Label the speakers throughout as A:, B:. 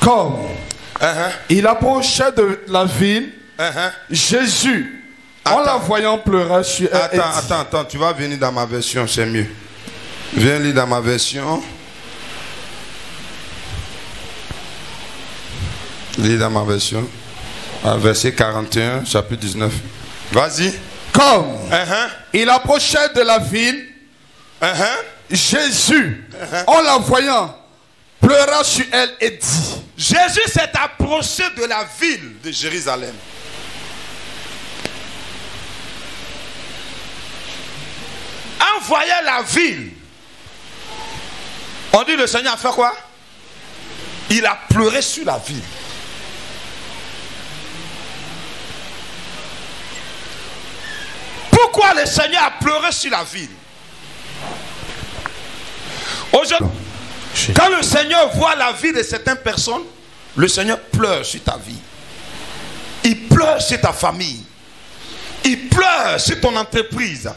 A: Comme il approchait de la ville, Jésus, en la voyant, pleura sur elle.
B: Attends, tu vas venir dans ma version, c'est mieux. Viens lire dans ma version. Lis dans ma version. Verset 41, chapitre 19. Vas-y.
A: Comme il approchait de la ville, Jésus, en la voyant, pleura sur elle et dit.
B: Jésus s'est approché de la ville de Jérusalem. En voyant la ville, on dit le Seigneur a fait quoi? Il a pleuré sur la ville. Pourquoi le Seigneur a pleuré sur la ville? Aujourd'hui, quand le Seigneur voit la vie de certaines personnes, le Seigneur pleure sur ta vie. Il pleure sur ta famille. Il pleure sur ton entreprise.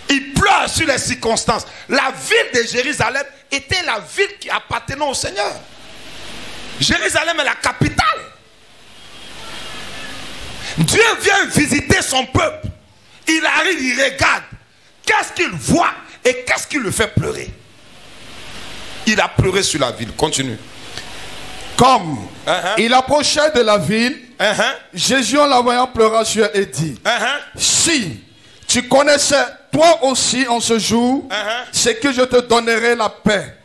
B: Il pleure sur les circonstances. La ville de Jérusalem était la ville qui appartenait au Seigneur. Jérusalem est la capitale. Dieu vient visiter son peuple. Il arrive, il regarde. Qu'est-ce qu'il voit et qu'est-ce qui le fait pleurer? Il a pleuré sur la ville. Continue.
A: Comme il approchait de la ville, Jésus en la voyant pleura sur elle et dit, si tu connaissais toi aussi en ce jour, c'est que je te donnerai la paix.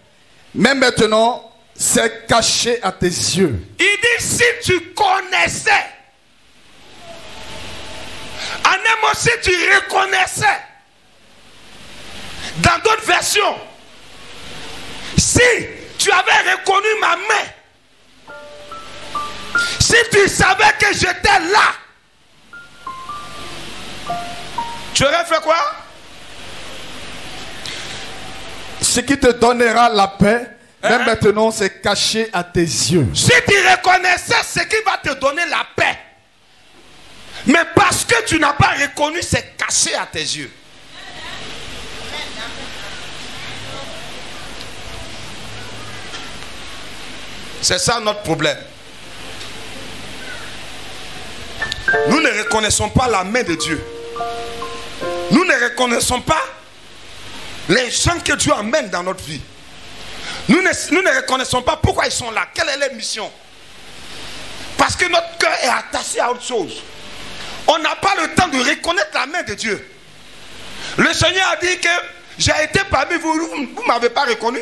A: Mais maintenant, c'est caché à tes yeux.
B: Il dit, si tu connaissais, en un mot, si tu reconnaissais, dans d'autres versions, si tu avais reconnu ma main, si tu savais que j'étais là, tu aurais fait quoi?
A: Ce qui te donnera la paix, même maintenant c'est caché à tes yeux.
B: Si tu reconnaissais ce qui va te donner la paix, mais parce que tu n'as pas reconnu, c'est caché à tes yeux. C'est ça notre problème. Nous ne reconnaissons pas la main de Dieu. Nous ne reconnaissons pas les gens que Dieu amène dans notre vie. Nous ne reconnaissons pas pourquoi ils sont là. Quelle est leur mission? Parce que notre cœur est attaché à autre chose. On n'a pas le temps de reconnaître la main de Dieu. Le Seigneur a dit que j'ai été parmi vous, vous ne m'avez pas reconnu.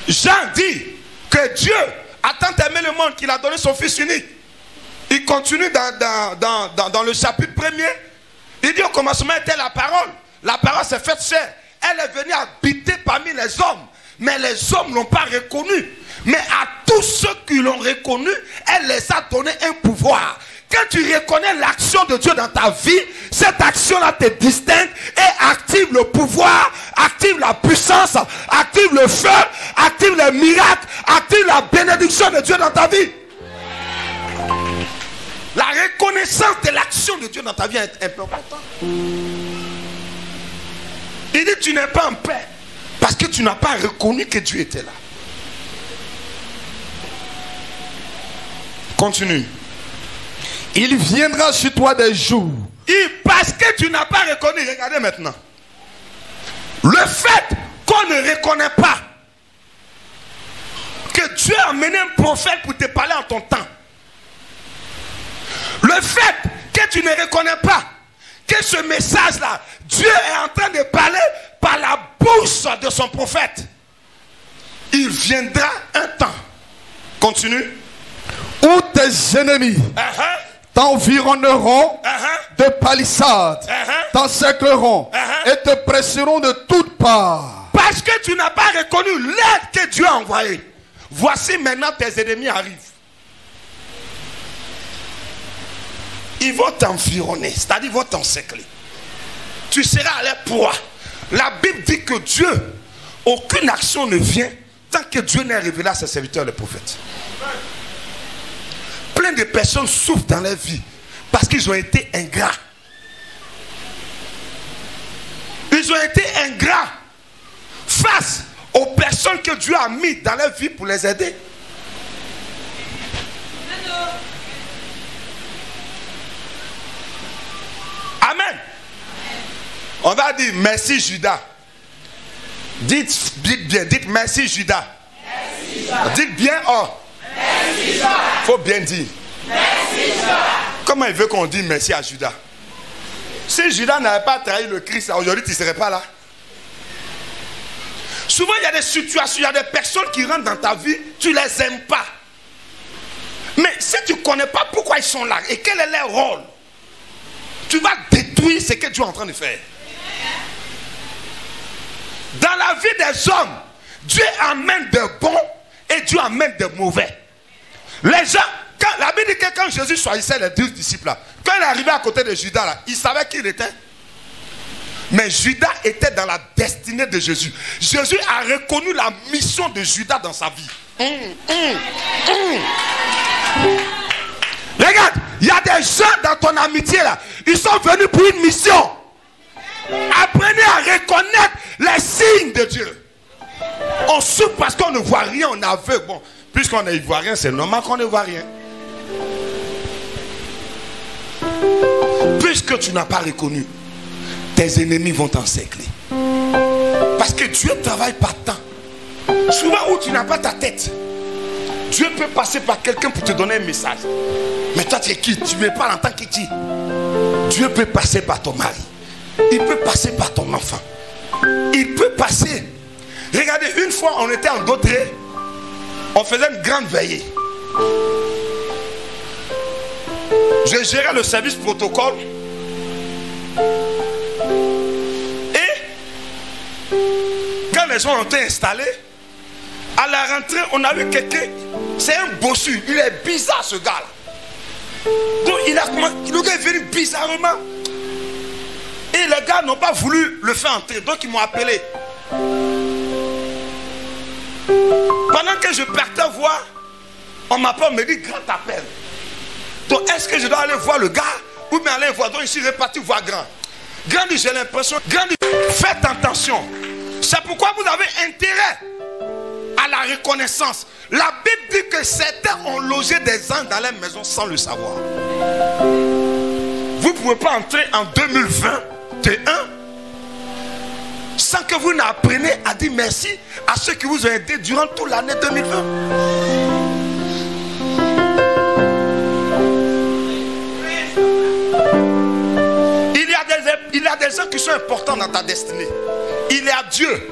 B: Jean dit que Dieu a tant aimé le monde qu'il a donné son Fils unique. Il continue dans le chapitre 1er. Il dit au commencement était la parole. La parole s'est faite chair. Elle est venue habiter parmi les hommes. Mais les hommes ne l'ont pas reconnue. Mais à tous ceux qui l'ont reconnue, elle les a donné un pouvoir. Quand tu reconnais l'action de Dieu dans ta vie, cette action-là te distingue et active le pouvoir, active la puissance, active le feu, active les miracles, active la bénédiction de Dieu dans ta vie. La reconnaissance de l'action de Dieu dans ta vie est importante. Il dit tu n'es pas en paix parce que tu n'as pas reconnu que Dieu était là. Continue.
A: Il viendra sur toi des jours.
B: Parce que tu n'as pas reconnu. Regardez maintenant. Le fait qu'on ne reconnaît pas que Dieu a amené un prophète pour te parler en ton temps. Le fait que tu ne reconnais pas que ce message-là, Dieu est en train de parler par la bouche de son prophète. Il viendra un temps. Continue.
A: Où tes ennemis t'environneront de palissades, t'encercleront et te presseront de toutes parts.
B: Parce que tu n'as pas reconnu l'aide que Dieu a envoyée. Voici maintenant tes ennemis arrivent. Ils vont t'environner, c'est-à-dire ils vont t'encercler. Tu seras à leur proie. La Bible dit que Dieu, aucune action ne vient tant que Dieu n'ait révélé à ses serviteurs les prophètes. Plein de personnes souffrent dans leur vie parce qu'ils ont été ingrats. Ils ont été ingrats face aux personnes que Dieu a mis dans leur vie pour les aider. Amen. On va dire merci Judas. Dites bien, dites merci Judas. Merci Judas. Dites bien oh. Merci Judas. Faut bien dire. Merci Judas. Comment il veut qu'on dise merci à Judas? Si Judas n'avait pas trahi le Christ, aujourd'hui tu ne serais pas là. Souvent il y a des situations, il y a des personnes qui rentrent dans ta vie, tu ne les aimes pas. Mais si tu ne connais pas pourquoi ils sont là et quel est leur rôle, tu vas détruire ce que Dieu est en train de faire. Dans la vie des hommes, Dieu amène des bons et Dieu amène des mauvais. Les gens, la Bible dit que quand Jésus choisissait les 12 disciples là, quand il est arrivé à côté de Judas là, il savait qui il était. Mais Judas était dans la destinée de Jésus. Jésus a reconnu la mission de Judas dans sa vie. Regarde, il y a des gens dans ton amitié là, ils sont venus pour une mission. Apprenez à reconnaître les signes de Dieu. On souffre parce qu'on ne voit rien, on est aveugle. Bon, puisqu'on ne voit rien, c'est normal qu'on ne voit rien. Puisque tu n'as pas reconnu, tes ennemis vont t'encercler. Parce que Dieu travaille par temps. Souvent où tu n'as pas ta tête, Dieu peut passer par quelqu'un pour te donner un message. Mais toi tu es qui? Tu me parles en tant que qui? Dieu peut passer par ton mari. Il peut passer par ton enfant. Il peut passer. Regardez, une fois on était en Dautré, on faisait une grande veillée. Je gérais le service protocole. Et quand les gens ont été installés, à la rentrée, on a vu quelqu'un. C'est un bossu. Il est bizarre ce gars-là. Donc le gars est venu bizarrement. Et les gars n'ont pas voulu le faire entrer. Donc ils m'ont appelé. Pendant que je partais voir, on m'appelle, on me dit grand appel. Donc est-ce que je dois aller voir le gars ou bien aller voir? Donc je suis reparti voir grand. Grand dit, j'ai l'impression. Grand dit, faites attention. C'est pourquoi vous avez intérêt à la reconnaissance. La Bible dit que certains ont logé des anges dans leur maison sans le savoir. Vous ne pouvez pas entrer en 2021 sans que vous n'appreniez à dire merci à ceux qui vous ont aidé durant toute l'année 2020. Il y a des gens qui sont importants dans ta destinée. Il y a Dieu.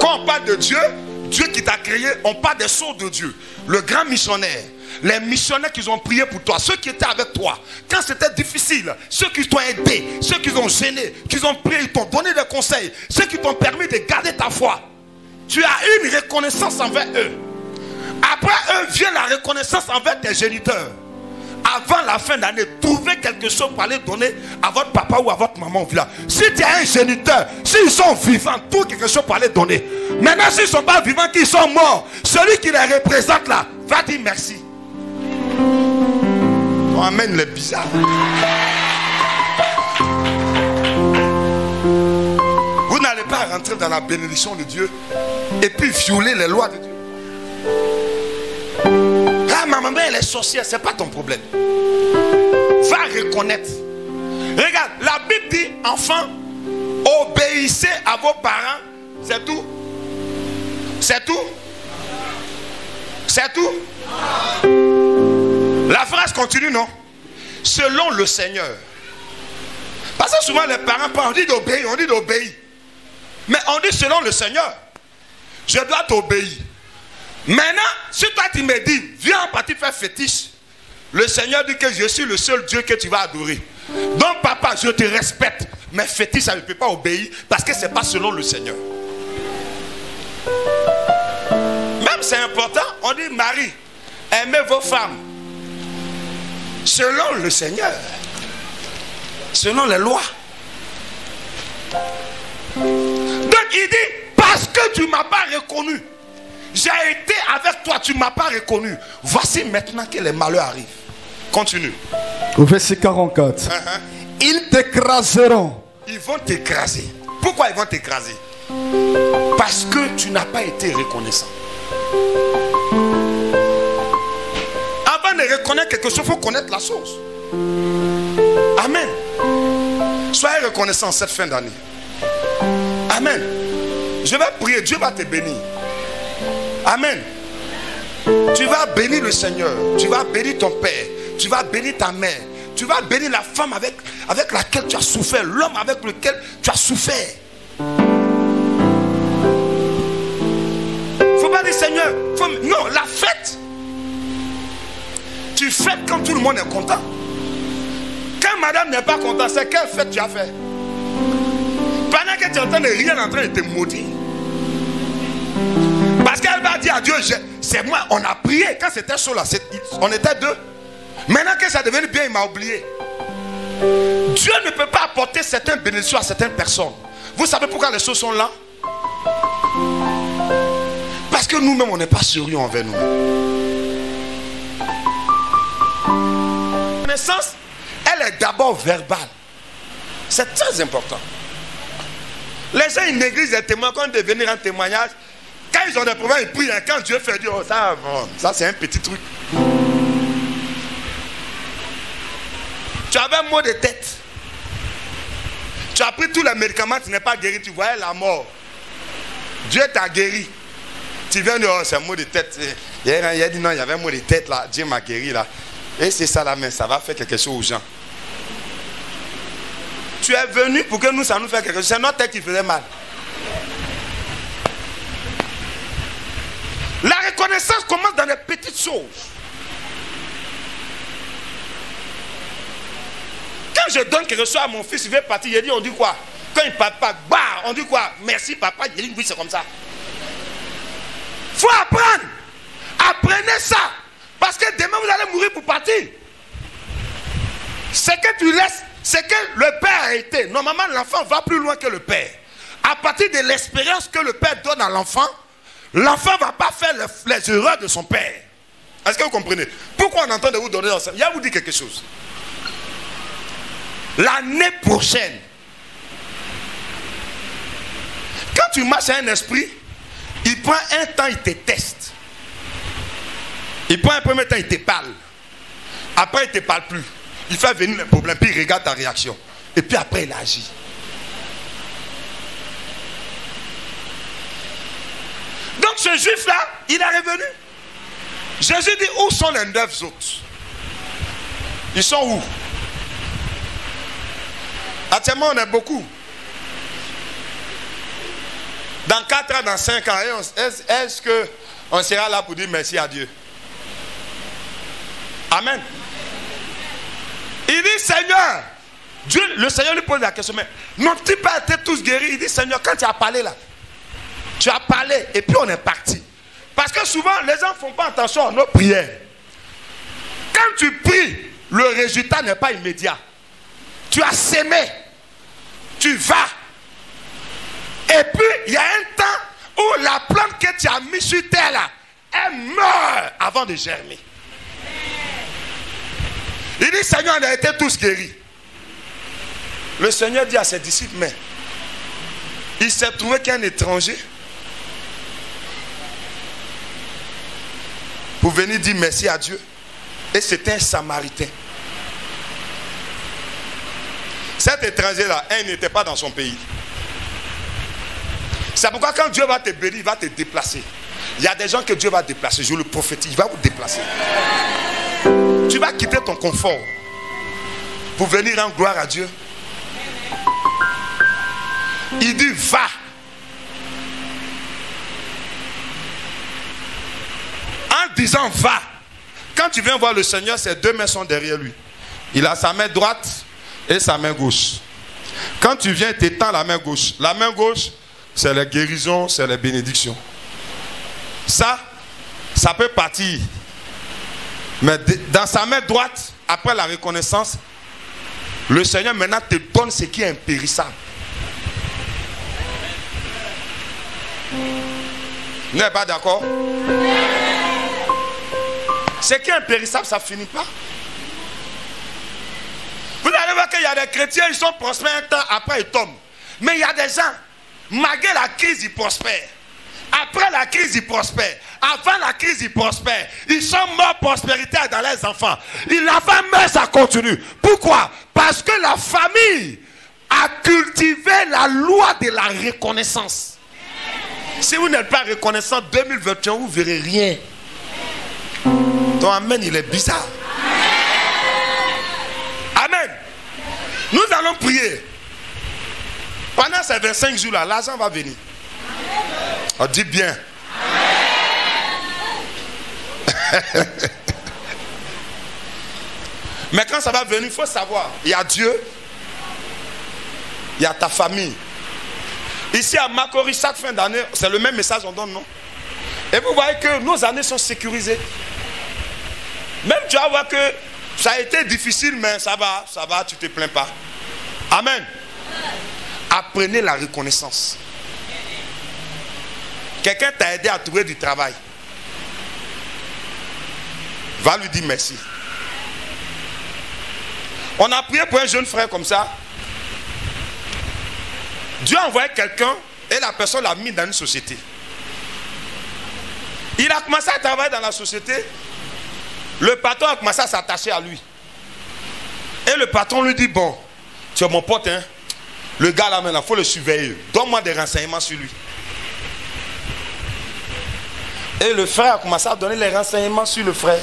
B: Quand on parle de Dieu, Dieu qui t'a créé, on parle des sceaux de Dieu. Le grand missionnaire. Les missionnaires qui ont prié pour toi, ceux qui étaient avec toi, quand c'était difficile, ceux qui t'ont aidé, ceux qui t'ont gêné, qui ont prié, ils t'ont donné des conseils, ceux qui t'ont permis de garder ta foi. Tu as une reconnaissance envers eux. Après eux vient la reconnaissance envers tes géniteurs. Avant la fin d'année, trouvez quelque chose pour aller donner à votre papa ou à votre maman au village. Si tu es un géniteur, s'ils sont vivants, trouve quelque chose pour aller donner. Maintenant, s'ils ne sont pas vivants, qu'ils sont morts, celui qui les représente là, va dire merci. On amène les bizarres. Vous n'allez pas rentrer dans la bénédiction de Dieu et puis violer les lois de Dieu. Ah, ma maman elle est sorcière, c'est pas ton problème. Va reconnaître. Regarde, la Bible dit, enfants, obéissez à vos parents. C'est tout. C'est tout. C'est tout. La phrase continue, non? Selon le Seignur. Parce que souvent les parents parlent, on dit d'obéir, mais on dit selon le Seigneur. Je dois t'obéir. Maintenant, si toi tu me dis, viens en partie faire fétiche, le Seigneur dit que je suis le seul Dieu que tu vas adorer. Donc papa, je te respecte, mais fétiche, ça ne peut pas obéir parce que ce n'est pas selon le Seigneur. Même c'est important, on dit Marie, aimez vos femmes. Selon le Seigneur. Selon les lois. Donc il dit, parce que tu ne m'as pas reconnu, j'ai été avec toi, tu ne m'as pas reconnu. Voici maintenant que les malheurs arrivent. Continue.
A: Au verset 44. Ils t'écraseront.
B: Ils vont t'écraser. Pourquoi ils vont t'écraser? Parce que tu n'as pas été reconnaissant. Avant de reconnaître quelque chose, il faut connaître la source. Amen. reconnaissant cette fin d'année. Amen. Je vais prier, Dieu va te bénir. Amen. Tu vas bénir le Seigneur. Tu vas bénir ton père. Tu vas bénir ta mère. Tu vas bénir la femme avec laquelle tu as souffert. L'homme avec lequel tu as souffert. Faut pas dire Seigneur. Non, la fête. Tu fêtes quand tout le monde est content. Quand madame n'est pas contente, c'est quelle fête tu as fait? Pendant que tu es en train de rire, en train de te maudire. Parce qu'elle va dire à Dieu, c'est moi, on a prié. Quand c'était chaud là, on était deux. Maintenant que ça devient bien, il m'a oublié. Dieu ne peut pas apporter certaines bénédictions à certaines personnes. Vous savez pourquoi les choses sont là? Parce que nous-mêmes, on n'est pas sérieux envers nous. La connaissance, elle est d'abord verbale. C'est très important. Les gens, ils négligent les témoins. Quand ils deviennent un témoignage, quand ils ont des problèmes, ils prient. Quand Dieu fait Dieu, oh, ça c'est un petit truc. Tu avais un mot de tête. Tu as pris tous les médicaments, tu n'es pas guéri. Tu voyais la mort. Dieu t'a guéri. Tu viens de dire, oh, c'est un mot de tête. Il a dit non, il y avait un mot de tête là. Dieu m'a guéri là. Et c'est ça la main, ça va faire quelque chose aux gens. Tu es venu pour que nous, ça nous fait quelque chose. C'est notre tête qui faisait mal. La reconnaissance commence dans les petites choses. Quand je donne quelque chose à mon fils, il veut partir, il dit, on dit quoi? Quand il part pas, bah, on dit quoi? Merci papa, il dit oui, c'est comme ça. Faut apprendre. Apprenez ça. Parce que demain vous allez mourir pour partir. Ce que tu laisses, c'est que le père a été. Normalement, l'enfant va plus loin que le père. À partir de l'expérience que le père donne à l'enfant, l'enfant ne va pas faire les erreurs de son père. Est-ce que vous comprenez? Pourquoi on est en train de vous donner l'enseignement? Il va vous dire quelque chose. L'année prochaine, quand tu marches à un esprit, il prend un temps, il te teste. Il prend un premier temps, il te parle. Après, il ne te parle plus. Il fait venir les problèmes, puis il regarde ta réaction. Et puis après, il agit. Donc ce juif-là, il est revenu. Jésus dit, où sont les 9 autres? Ils sont où? Actuellement, on est beaucoup. Dans 4 ans, dans 5 ans, est-ce qu'on sera là pour dire merci à Dieu? Amen. Il dit, Seigneur, Dieu, le Seigneur lui pose la question, mais n'ont-ils pas été tous guéris? Il dit, Seigneur, quand tu as parlé là, tu as parlé et puis on est parti. Parce que souvent, les gens ne font pas attention à nos prières. Quand tu pries, le résultat n'est pas immédiat. Tu as sémé, tu vas. Et puis, il y a un temps où la plante que tu as mise sur terre là, elle meurt avant de germer. Il dit, Seigneur, on a été tous guéris. Le Seigneur dit à ses disciples, mais il s'est trouvé qu'un étranger pour venir dire merci à Dieu. Et c'était un Samaritain. Cet étranger-là, il n'était pas dans son pays. C'est pourquoi quand Dieu va te bénir, il va te déplacer. Il y a des gens que Dieu va déplacer. Je le prophétise, il va vous déplacer. Tu vas quitter ton confort pour venir rendre gloire à Dieu. Il dit va. En disant va, quand tu viens voir le Seigneur, ses 2 mains sont derrière lui. Il a sa main droite et sa main gauche. Quand tu viens, tu étends la main gauche. La main gauche, c'est les guérisons, c'est les bénédictions. Ça peut partir. Mais dans sa main droite, après la reconnaissance, le Seigneur maintenant te donne ce qui est impérissable. Vous n'êtes pas d'accord? Ce qui est impérissable, ça ne finit pas. Vous allez voir qu'il y a des chrétiens, ils sont prospères un temps, après ils tombent. Mais il y a des gens, malgré la crise, ils prospèrent. Après la crise, ils prospèrent. Avant la crise, ils prospèrent. Ils sont morts prospérité dans les enfants. La femme meurt, ça continue. Pourquoi? Parce que la famille à cultiver la loi de la reconnaissance. Si vous n'êtes pas reconnaissant 2021, vous ne verrez rien. Ton amen, il est bizarre. Amen. Nous allons prier. Pendant ces 25 jours-là, l'argent va venir. On dit bien. Mais quand ça va venir, il faut savoir. Il y a Dieu. Il y a ta famille. Ici à Makori, chaque fin d'année, c'est le même message qu'on donne, non? Et vous voyez que nos années sont sécurisées. Même tu vas voir que ça a été difficile, mais ça va, tu ne te plains pas. Amen. Apprenez la reconnaissance. Quelqu'un t'a aidé à trouver du travail. Va lui dire merci. On a prié pour un jeune frère comme ça. Dieu a envoyé quelqu'un et la personne l'a mis dans une société. Il a commencé à travailler dans la société. Le patron a commencé à s'attacher à lui. Et le patron lui dit, bon, tu es mon pote, hein? Le gars là maintenant, il faut le surveiller. Donne-moi des renseignements sur lui. Et le frère a commencé à donner les renseignements sur le frère.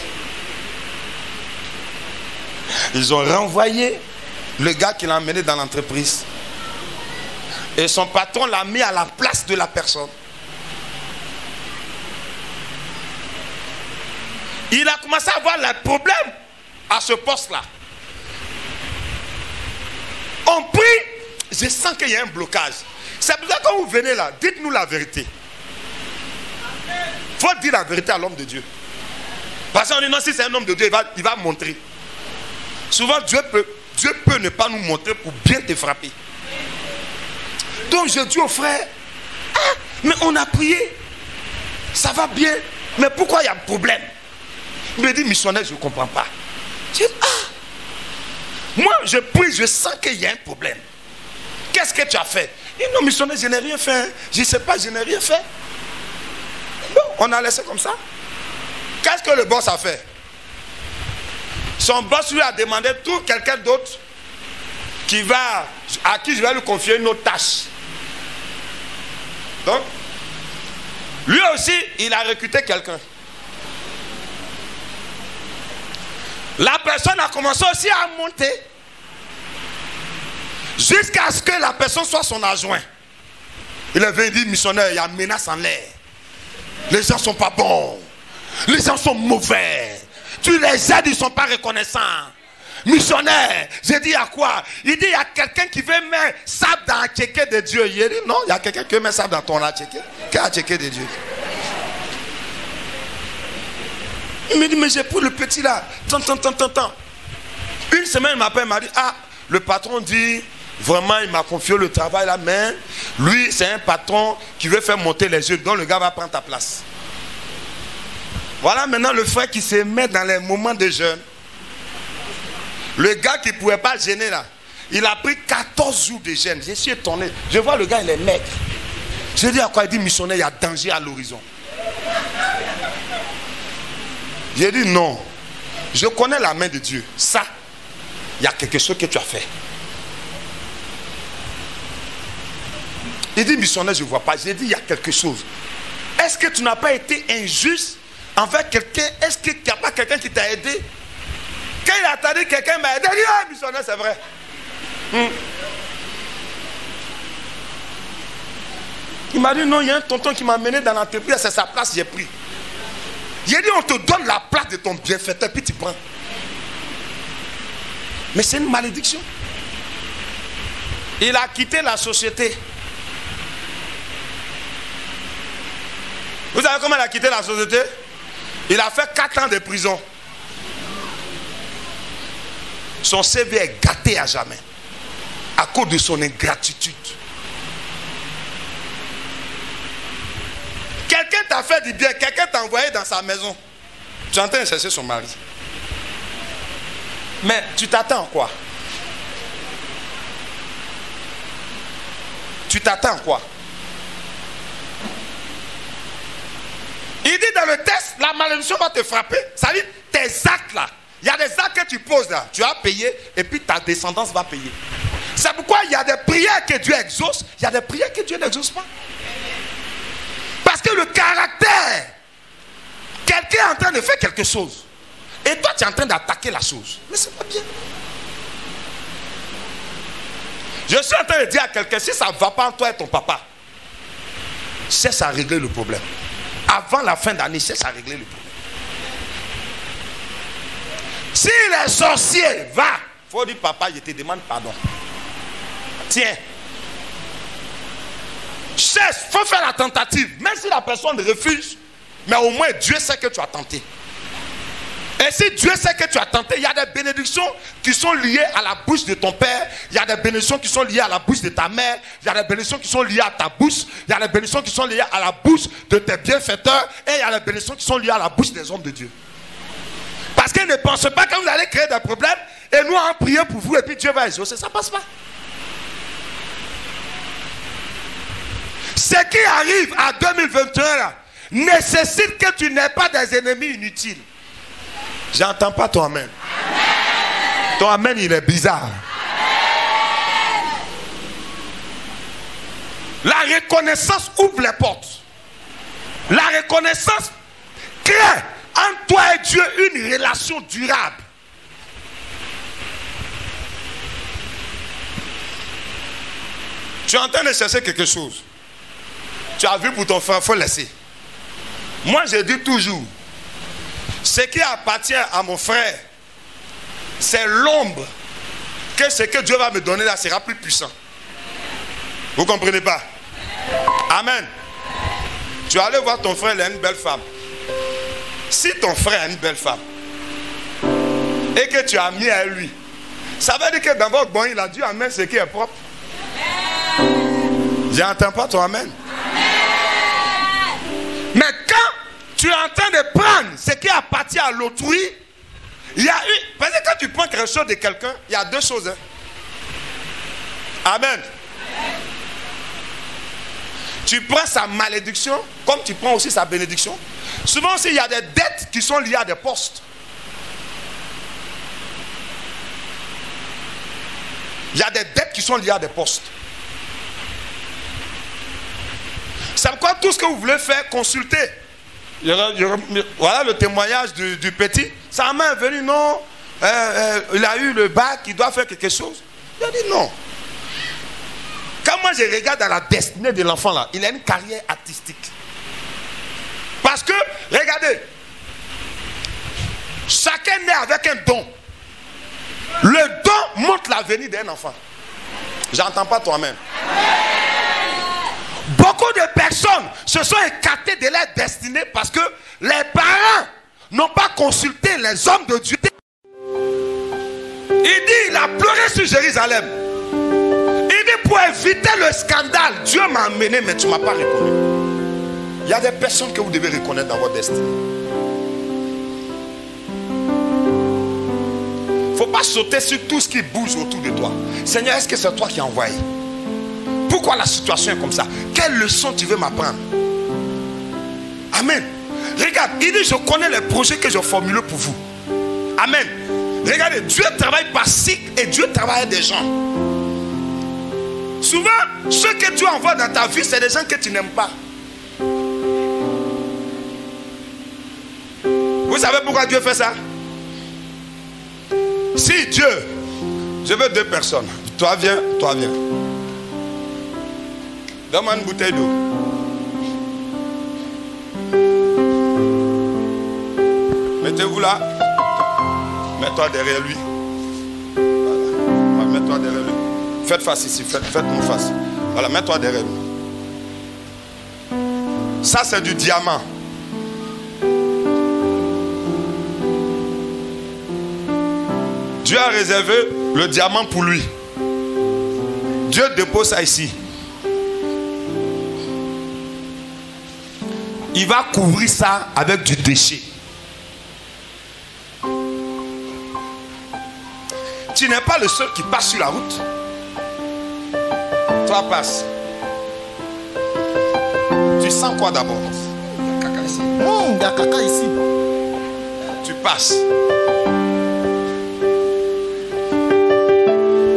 B: Ils ont renvoyé le gars qui l'a emmené dans l'entreprise. Et son patron l'a mis à la place de la personne. Il a commencé à avoir les problèmes à ce poste-là. On prie, je sens qu'il y a un blocage. C'est pour ça que quand vous venez là, dites-nous la vérité. Il faut dire la vérité à l'homme de Dieu. Parce qu'on dit non, si c'est un homme de Dieu, il va montrer. Souvent, Dieu peut ne pas nous montrer pour bien te frapper. Donc je dis au frère, ah, mais on a prié, ça va bien, mais pourquoi il y a un problème? Il me dit, missionnaire, je ne comprends pas. Je dis, ah, moi je prie, je sens qu'il y a un problème. Qu'est-ce que tu as fait? Il dit, non, missionnaire, je n'ai rien fait. Je ne sais pas, je n'ai rien fait. Bon, on a laissé comme ça. Qu'est-ce que le boss a fait? Son boss lui a demandé tout quelqu'un d'autre à qui je vais lui confier une autre tâche. Donc, lui aussi, il a recruté quelqu'un. La personne a commencé aussi à monter jusqu'à ce que la personne soit son adjoint. Il avait dit, missionnaire, il y a une menace en l'air. Les gens ne sont pas bons. Les gens sont mauvais. Tu les aides, ils ne sont pas reconnaissants. Missionnaire, j'ai dit à quoi? Il dit, il y a quelqu'un qui veut mettre sable dans la tchéké de Dieu. Il dit, non, il y a quelqu'un qui veut mettre sable dans ton tchéké. Quel a tchéké de Dieu? Il me dit, mais j'ai pris le petit là. Tant. Une semaine, il m'appelle, il m'a dit, ah, le patron dit, vraiment, il m'a confié le travail là, mais lui, c'est un patron qui veut faire monter les yeux. Donc, le gars va prendre ta place. Voilà maintenant le frère qui se met dans les moments de jeûne. Le gars qui ne pouvait pas gêner là, il a pris 14 jours de jeûne. Je suis étonné. Je vois le gars, il est maigre. Je dis à quoi? Il dit, missionnaire, il y a danger à l'horizon. J'ai dit non. Je connais la main de Dieu. Ça, il y a quelque chose que tu as fait. Il dit, missionnaire, je ne vois pas. J'ai dit, il y a quelque chose. Est-ce que tu n'as pas été injuste envers quelqu'un? Est-ce qu'il n'y a pas quelqu'un qui t'a aidé? Quand il a attendu, quelqu'un m'a aidé. Il dit, ah, missionnaire, c'est vrai. Il m'a dit, non, il y a un tonton qui m'a mené dans l'entreprise, c'est sa place, j'ai pris. J'ai dit, on te donne la place de ton bienfaiteur, puis tu prends. Mais c'est une malédiction. Il a quitté la société. Vous savez comment il a quitté la société? Il a fait 4 ans de prison. Son CV est gâté à jamais. À cause de son ingratitude. Quelqu'un t'a fait du bien, quelqu'un t'a envoyé dans sa maison. Tu es en train de chercher son mari. Mais tu t'attends quoi? Tu t'attends quoi? Il dit dans le texte, la malédiction va te frapper. Ça dit, tes actes là, il y a des actes que tu poses là, tu as payé et puis ta descendance va payer. C'est pourquoi il y a des prières que Dieu exauce, il y a des prières que Dieu n'exauce pas. Parce que le caractère, quelqu'un est en train de faire quelque chose, et toi tu es en train d'attaquer la chose. Mais c'est pas bien. Je suis en train de dire à quelqu'un, si ça ne va pas en toi et ton papa, cesse à régler le problème. Avant la fin d'année, cesse à régler le problème. Si les sorciers va, il faut dire papa, je te demande pardon. Tiens. Cesse, il faut faire la tentative. Même si la personne refuse, mais au moins Dieu sait que tu as tenté. Et si Dieu sait que tu as tenté, il y a des bénédictions qui sont liées à la bouche de ton père, il y a des bénédictions qui sont liées à la bouche de ta mère, il y a des bénédictions qui sont liées à ta bouche, il y a des bénédictions qui sont liées à la bouche de tes bienfaiteurs, et il y a des bénédictions qui sont liées à la bouche des hommes de Dieu. Parce qu'ils ne pensent pas que vous allez créer des problèmes, et nous allons prier pour vous, et puis Dieu va exaucer. Ça ne passe pas. Ce qui arrive à 2021 là, nécessite que tu n'aies pas des ennemis inutiles. J'entends pas ton amen. Amen. Ton amen, il est bizarre. Amen. La reconnaissance ouvre les portes. La reconnaissance crée entre toi et Dieu une relation durable. Tu es en train de chercher quelque chose. Tu as vu pour ton frère, il faut laisser. Moi, je dis toujours, ce qui appartient à mon frère, c'est l'ombre que ce que Dieu va me donner là sera plus puissant. Vous ne comprenez pas? Amen. Tu vas aller voir ton frère, il a une belle femme. Si ton frère a une belle femme et que tu as mis à lui, ça veut dire que dans votre bon, il a dû amener ce qui est propre. J'entends pas ton amen. Mais quand tu es en train de prendre ce qui appartient à l'autrui, il y a eu. Parce que quand tu prends quelque chose de quelqu'un, il y a deux choses. Hein. Amen. Tu prends sa malédiction, comme tu prends aussi sa bénédiction. Souvent aussi, il y a des dettes qui sont liées à des postes. Il y a des dettes qui sont liées à des postes. C'est pourquoi tout ce que vous voulez faire, consultez. Voilà le témoignage du petit. Sa main est venue, non. Il a eu le bac, il doit faire quelque chose. Il a dit non. Quand moi je regarde à la destinée de l'enfant là, il a une carrière artistique. Parce que, regardez, chacun naît avec un don. Le don montre l'avenir d'un enfant. J'entends pas toi-même. Beaucoup de personnes se sont écartées de leur destinée parce que les parents n'ont pas consulté les hommes de Dieu. Il dit, il a pleuré sur Jérusalem. Il dit, pour éviter le scandale, Dieu m'a amené, mais tu ne m'as pas reconnu. Il y a des personnes que vous devez reconnaître dans votre destinée. Il ne faut pas sauter sur tout ce qui bouge autour de toi. Seigneur, est-ce que c'est toi qui as envoyé? Pourquoi la situation est comme ça? Quelle leçon tu veux m'apprendre? Amen. Regarde, il dit, je connais les projets que j'ai formulés pour vous. Amen. Regardez, Dieu travaille par cycle et Dieu travaille avec des gens. Souvent, ceux que Dieu envoie dans ta vie, c'est des gens que tu n'aimes pas. Vous savez pourquoi Dieu fait ça? Si Dieu, je veux deux personnes. Toi viens, toi viens. Donne-moi une bouteille d'eau. Mettez-vous là. Mets-toi derrière lui. Voilà. Mets-toi derrière lui. Faites face ici. Faites-moi face. Voilà, mets-toi derrière lui. Ça, c'est du diamant. Dieu a réservé le diamant pour lui. Dieu dépose ça ici. Il va couvrir ça avec du déchet. Tu n'es pas le seul qui passe sur la route. Toi, passe. Tu sens quoi d'abord? Il y a caca ici.
A: Il y a caca ici.
B: Tu passes.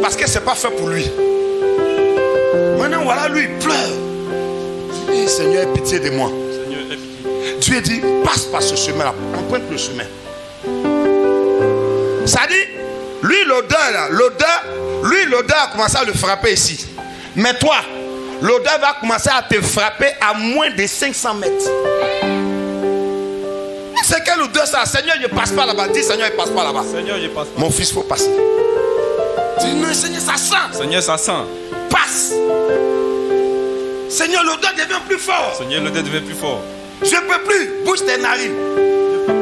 B: Parce que c'est pas fait pour lui. Maintenant, voilà, lui, il pleure. Il dit, Seigneur, aie pitié de moi. Dieu dit, passe par ce chemin-là, emprunte le chemin. Ça dit, lui, l'odeur a commencé à le frapper ici. Mais toi, l'odeur va commencer à te frapper à moins de 500 mètres. C'est quelle odeur ça? Seigneur, je ne passe pas là-bas. Dis, Seigneur, je ne passe pas là-bas.
C: Seigneur, je passe pas.
B: Mon fils, il faut passer. Dis, non, Seigneur, ça sent.
C: Seigneur, ça sent.
B: Passe. Seigneur, l'odeur devient plus fort.
C: Seigneur, l'odeur devient plus fort.
B: Je ne peux plus. Bouge tes narines.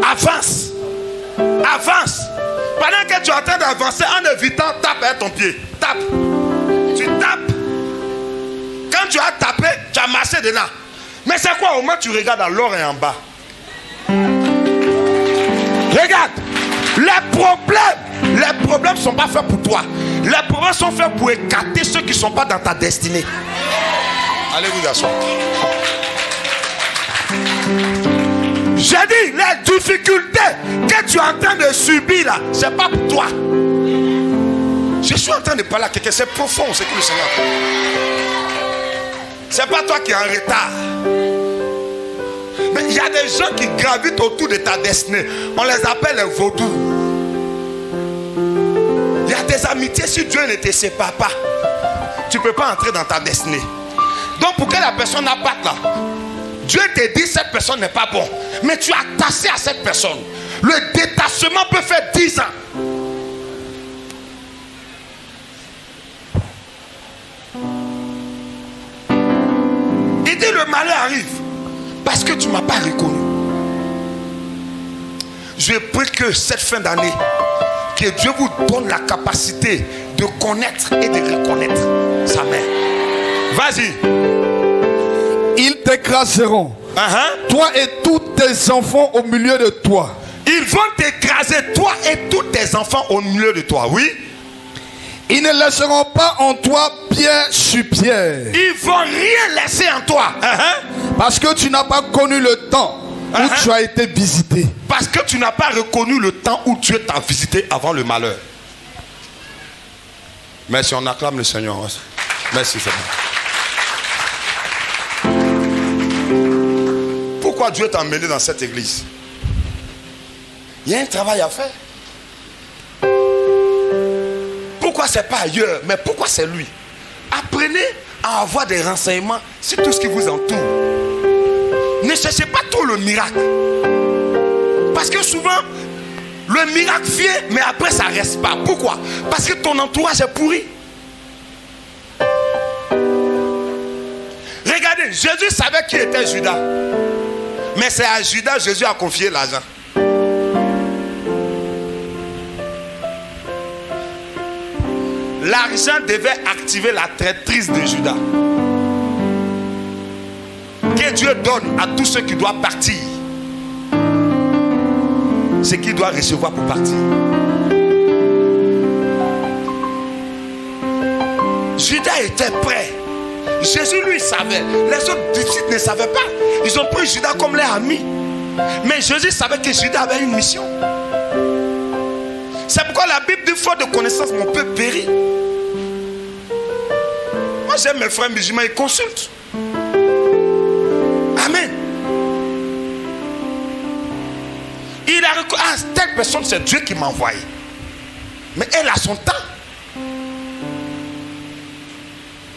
B: Avance. Avance. Pendant que tu es en train d'avancer, en évitant, tape avec ton pied. Tape. Tu tapes. Quand tu as tapé, tu as marché dedans. Mais c'est quoi? Au moins tu regardes à l'or et en bas. Regarde. Les problèmes ne sont pas faits pour toi. Les problèmes sont faits pour écarter ceux qui ne sont pas dans ta destinée. Allez vous asseoir. J'ai dit, les difficultés que tu es en train de subir là, ce n'est pas pour toi. Je suis en train de parler à quelqu'un, c'est profond ce que le Seigneur a fait. Ce n'est pas toi qui es en retard. Mais il y a des gens qui gravitent autour de ta destinée. On les appelle les vaudous. Il y a des amitiés, si Dieu ne te sépare pas, tu ne peux pas entrer dans ta destinée. Donc pour que la personne n'abatte là, Dieu te dit cette personne n'est pas bon. Mais tu es attaché à cette personne. Le détachement peut faire 10 ans. Il dit le malheur arrive parce que tu ne m'as pas reconnu. Je prie que cette fin d'année, que Dieu vous donne la capacité de connaître et de reconnaître sa mère. Vas-y.
A: Ils t'écraseront, toi et tous tes enfants au milieu de toi.
B: Ils vont t'écraser, toi et tous tes enfants au milieu de toi, oui.
A: Ils ne laisseront pas en toi pierre sur pierre.
B: Ils vont rien laisser en toi.
A: Parce que tu n'as pas connu le temps où tu as été visité.
B: Parce que tu n'as pas reconnu le temps où Dieu t'a visité avant le malheur. Merci, on acclame le Seigneur. Merci, Seigneur. Pourquoi Dieu t'a emmené dans cette église? Il y a un travail à faire. Pourquoi c'est pas ailleurs, mais pourquoi c'est lui? Apprenez à avoir des renseignements sur tout ce qui vous entoure. Ne cherchez pas tout le miracle. Parce que souvent, le miracle vient, mais après ça ne reste pas. Pourquoi? Parce que ton entourage est pourri. Regardez, Jésus savait qui était Judas. Mais c'est à Judas que Jésus a confié l'argent. L'argent devait activer la traîtrise de Judas. Que Dieu donne à tous ceux qui doivent partir ce qu'il doit recevoir pour partir. Judas était prêt. Jésus lui savait. Les autres disciples ne savaient pas. Ils ont pris Judas comme leur ami. Mais Jésus savait que Judas avait une mission. C'est pourquoi la Bible dit, faute de connaissance, mon peuple périt. Moi j'aime mes frères musulmans, ils consultent. Amen. Il a reconnu, ah, telle personne c'est Dieu qui m'a envoyé. Mais elle a son temps.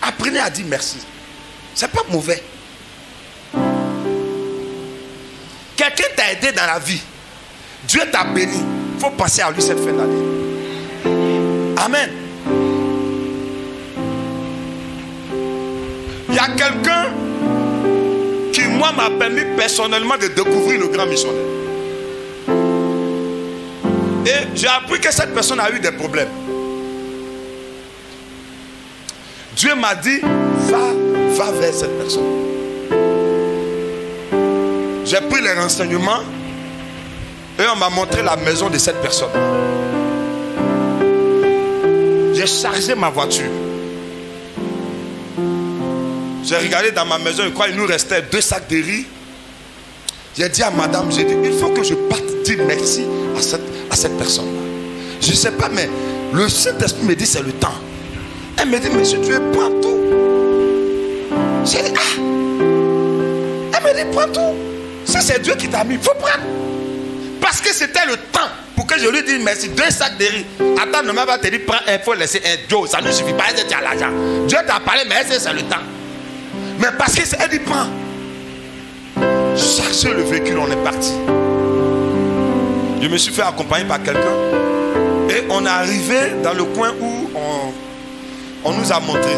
B: Apprenez à dire merci. C'est pas mauvais. Quelqu'un t'a aidé dans la vie. Dieu t'a béni. Il faut penser à lui cette fin d'année. Amen. Il y a quelqu'un qui, moi, m'a permis personnellement de découvrir le grand missionnaire. Et j'ai appris que cette personne a eu des problèmes. Dieu m'a dit, va vers cette personne. J'ai pris les renseignements et on m'a montré la maison de cette personne. J'ai chargé ma voiture. J'ai regardé dans ma maison, je crois qu'il nous restait 2 sacs de riz. J'ai dit à madame, j'ai dit, il faut que je parte dire merci à cette personne-là. Je ne sais pas, mais le Saint-Esprit me dit c'est le temps. Elle me dit, monsieur, tu veux prendre tout. J'ai dit, ah. Elle me dit, prends tout. Si c'est Dieu qui t'a mis, il faut prendre. Parce que c'était le temps pour que je lui dise merci. 2 sacs de riz. Attends, ne m'a pas te dire, prends un, il faut laisser un Joe. Ça ne suffit pas, tu as l'argent. Dieu t'a parlé, mais c'est le temps. Mais parce qu'elle dit, prends. Chercher le véhicule, on est parti. Je me suis fait accompagner par quelqu'un. Et on est arrivé dans le coin où on nous a montré.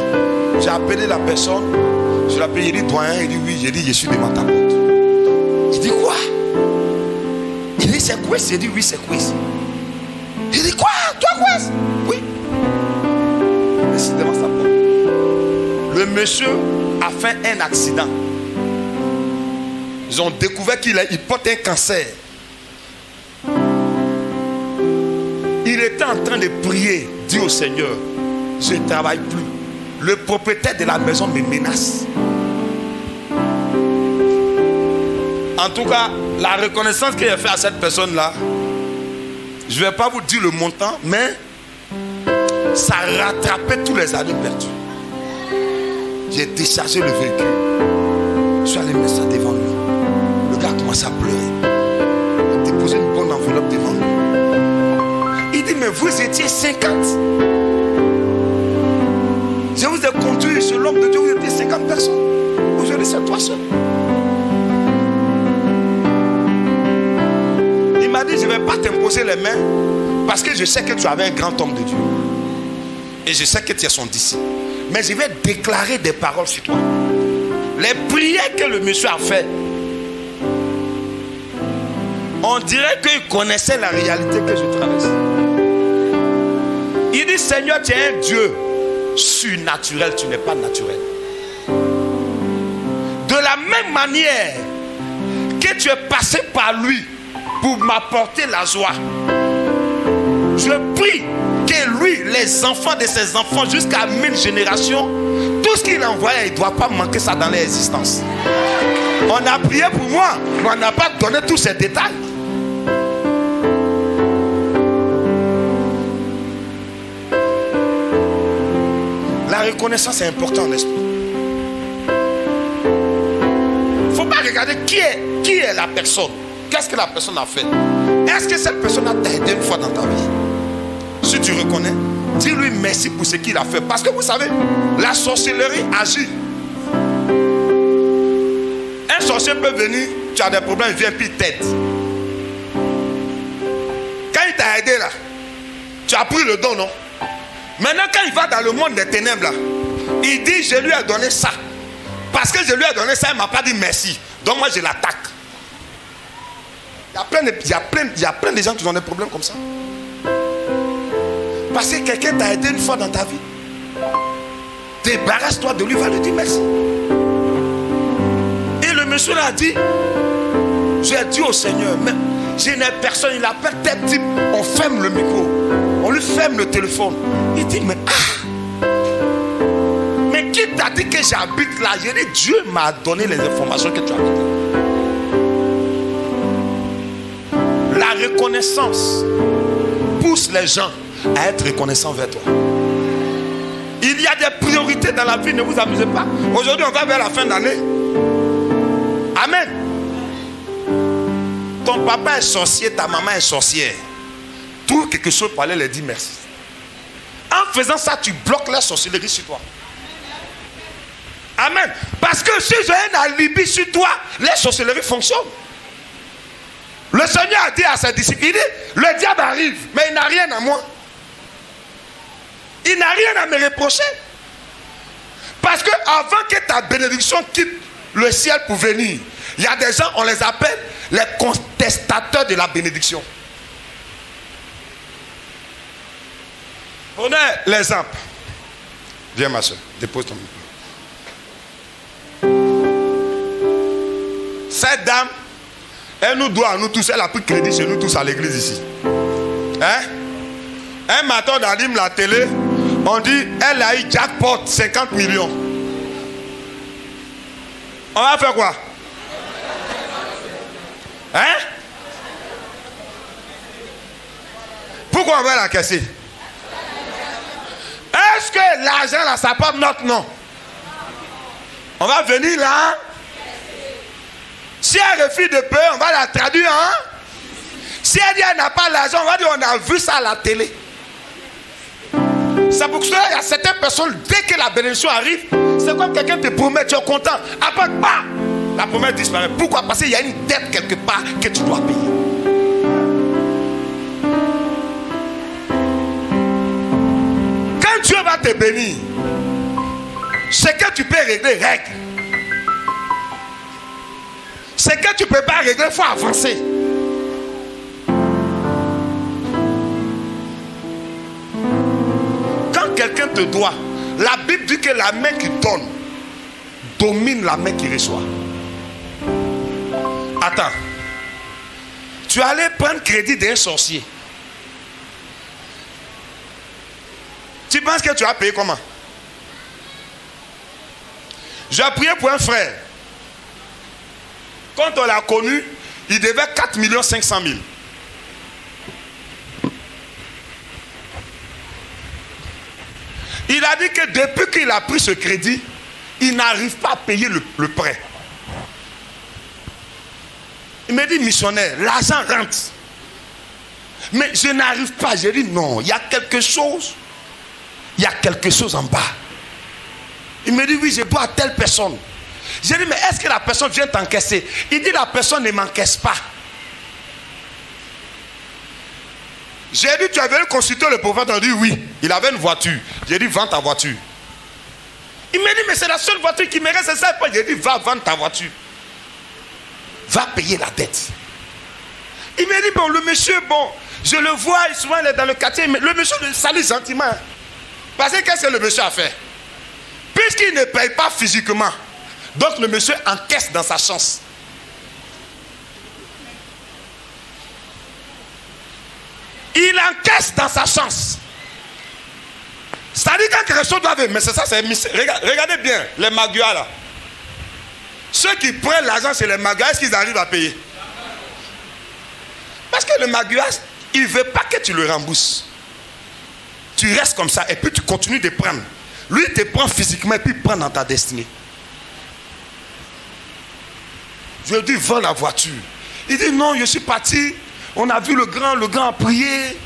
B: J'ai appelé la personne. Je l'ai appelé, il dit doyen. Il dit oui. J'ai dit, je suis devant ta porte. Il dit quoi? Il dit c'est Quiz. J'ai dit oui, c'est Quiz. Il dit quoi? Toi Quiz? Oui. Mais c'est devant sa porte. Le monsieur a fait un accident. Ils ont découvert qu'il porte un cancer. Il était en train de prier, dit au Seigneur, je ne travaille plus. Le propriétaire de la maison me menace. En tout cas, la reconnaissance que j'ai fait à cette personne-là, je ne vais pas vous dire le montant, mais ça rattrapait tous les années perdues. J'ai déchargé le véhicule. Je suis allé mettre ça devant lui. Le gars commence à pleurer. J'ai déposé une bonne enveloppe devant lui. Il dit, mais vous étiez 50. Je vous ai conduit sur l'homme de Dieu, vous étiez 50 personnes. Aujourd'hui, c'est toi seul. Il m'a dit, je ne vais pas t'imposer les mains parce que je sais que tu avais un grand homme de Dieu. Et je sais que tu es son disciple. Mais je vais déclarer des paroles sur toi. Les prières que le monsieur a fait, on dirait qu'il connaissait la réalité que je traverse. Il dit, Seigneur, tu es un Dieu surnaturel, tu n'es pas naturel. De la même manière que tu es passé par lui pour m'apporter la joie, je prie que lui, les enfants de ses enfants, jusqu'à 1000 générations, tout ce qu'il envoie, il ne doit pas manquer ça dans leur existence. On a prié pour moi, mais on n'a pas donné tous ces détails. La reconnaissance est importante en esprit. Il ne faut pas regarder qui est la personne. Qu'est-ce que la personne a fait? Est-ce que cette personne a t'aidé une fois dans ta vie? Si tu reconnais, dis-lui merci pour ce qu'il a fait. Parce que vous savez, la sorcellerie agit. Un sorcier peut venir, tu as des problèmes, il vient puis il t'aide. Quand il t'a aidé là, tu as pris le don, non? Maintenant, quand il va dans le monde des ténèbres, là, il dit, je lui ai donné ça. Parce que je lui ai donné ça, il ne m'a pas dit merci. Donc moi, je l'attaque. Il y a plein de gens qui ont des problèmes comme ça. Parce que quelqu'un t'a aidé une fois dans ta vie. Débarrasse-toi de lui, va lui dire merci. Et le monsieur a dit, j'ai dit au Seigneur, mais je n'ai personne, il appelle tel type, on ferme le micro. On lui ferme le téléphone. Il dit, mais mais qui t'a dit que j'habite là? J'ai dit, Dieu m'a donné les informations que tu habites là. La reconnaissance pousse les gens à être reconnaissants vers toi. Il y a des priorités dans la vie, ne vous amusez pas. Aujourd'hui, on va vers la fin d'année. Amen. Ton papa est sorcier, ta maman est sorcière. Trouve quelque chose pour aller leur dire merci. En faisant ça, tu bloques la sorcellerie sur toi. Amen. Parce que si j'ai un alibi sur toi, les sorcelleries fonctionnent. Le Seigneur a dit à ses disciples, il dit, le diable arrive, mais il n'a rien à moi. Il n'a rien à me reprocher. Parce que avant que ta bénédiction quitte le ciel pour venir, il y a des gens, on les appelle les contestateurs de la bénédiction. Prenez l'exemple. Viens ma soeur, dépose ton micro. Cette dame, elle nous doit à nous tous, elle a pris crédit chez nous tous à l'église ici. Hein? Un matin, on allume la télé, on dit, elle a eu jackpot 50 millions. On va faire quoi? Hein? Pourquoi on va la casser? Est-ce que l'argent là, ça porte notre nom? On va venir là. Si elle refuse de payer, on va la traduire. Si elle dit qu'elle n'a pas l'argent, on va dire on a vu ça à la télé. C'est pour cela qu'il y a certaines personnes, dès que la bénédiction arrive, c'est comme quelqu'un te promet, tu es content. Après, bah, la promesse disparaît. Pourquoi? Parce qu'il y a une dette quelque part que tu dois payer. Quand Dieu va te bénir, ce que tu peux régler, règle. Ce que tu ne peux pas régler, il faut avancer. Quand quelqu'un te doit, la Bible dit que la main qui donne domine la main qui reçoit. Attends. Tu allais prendre crédit d'un sorcier. Tu penses que tu as payé comment? J'ai prié pour un frère. Quand on l'a connu, il devait 4 500 000. Il a dit que depuis qu'il a pris ce crédit, il n'arrive pas à payer le prêt. Il m'a dit, missionnaire, l'argent rentre. Mais je n'arrive pas. J'ai dit, non, il y a quelque chose. Il y a quelque chose en bas. Il me dit, oui, je dois à telle personne. J'ai dit, mais est-ce que la personne vient t'encaisser? Il dit, la personne ne m'encaisse pas. J'ai dit, tu avais consulté le prophète? Il a dit, oui. Il avait une voiture. J'ai dit, vends ta voiture. Il m'a dit, mais c'est la seule voiture qui me reste, c'est ça. J'ai dit, va vendre ta voiture. Va payer la dette. Il m'a dit, bon, le monsieur, bon, je le vois, souvent il est dans le quartier, mais le monsieur le salue gentiment. Parce que qu'est-ce que le monsieur a fait? Puisqu'il ne paye pas physiquement, donc le monsieur encaisse dans sa chance. Il encaisse dans sa chance. C'est-à-dire quand quelque chose doit venir, mais c'est ça, c'est regardez bien, les maguas là. Ceux qui prennent l'argent, c'est les maguas, est-ce qu'ils arrivent à payer? Parce que le magua, il ne veut pas que tu le rembourses. Tu restes comme ça et puis tu continues de prendre. Lui, il te prend physiquement et puis il prend dans ta destinée. Je lui dis, vends la voiture. Il dit, non, je suis parti. On a vu le grand a prié.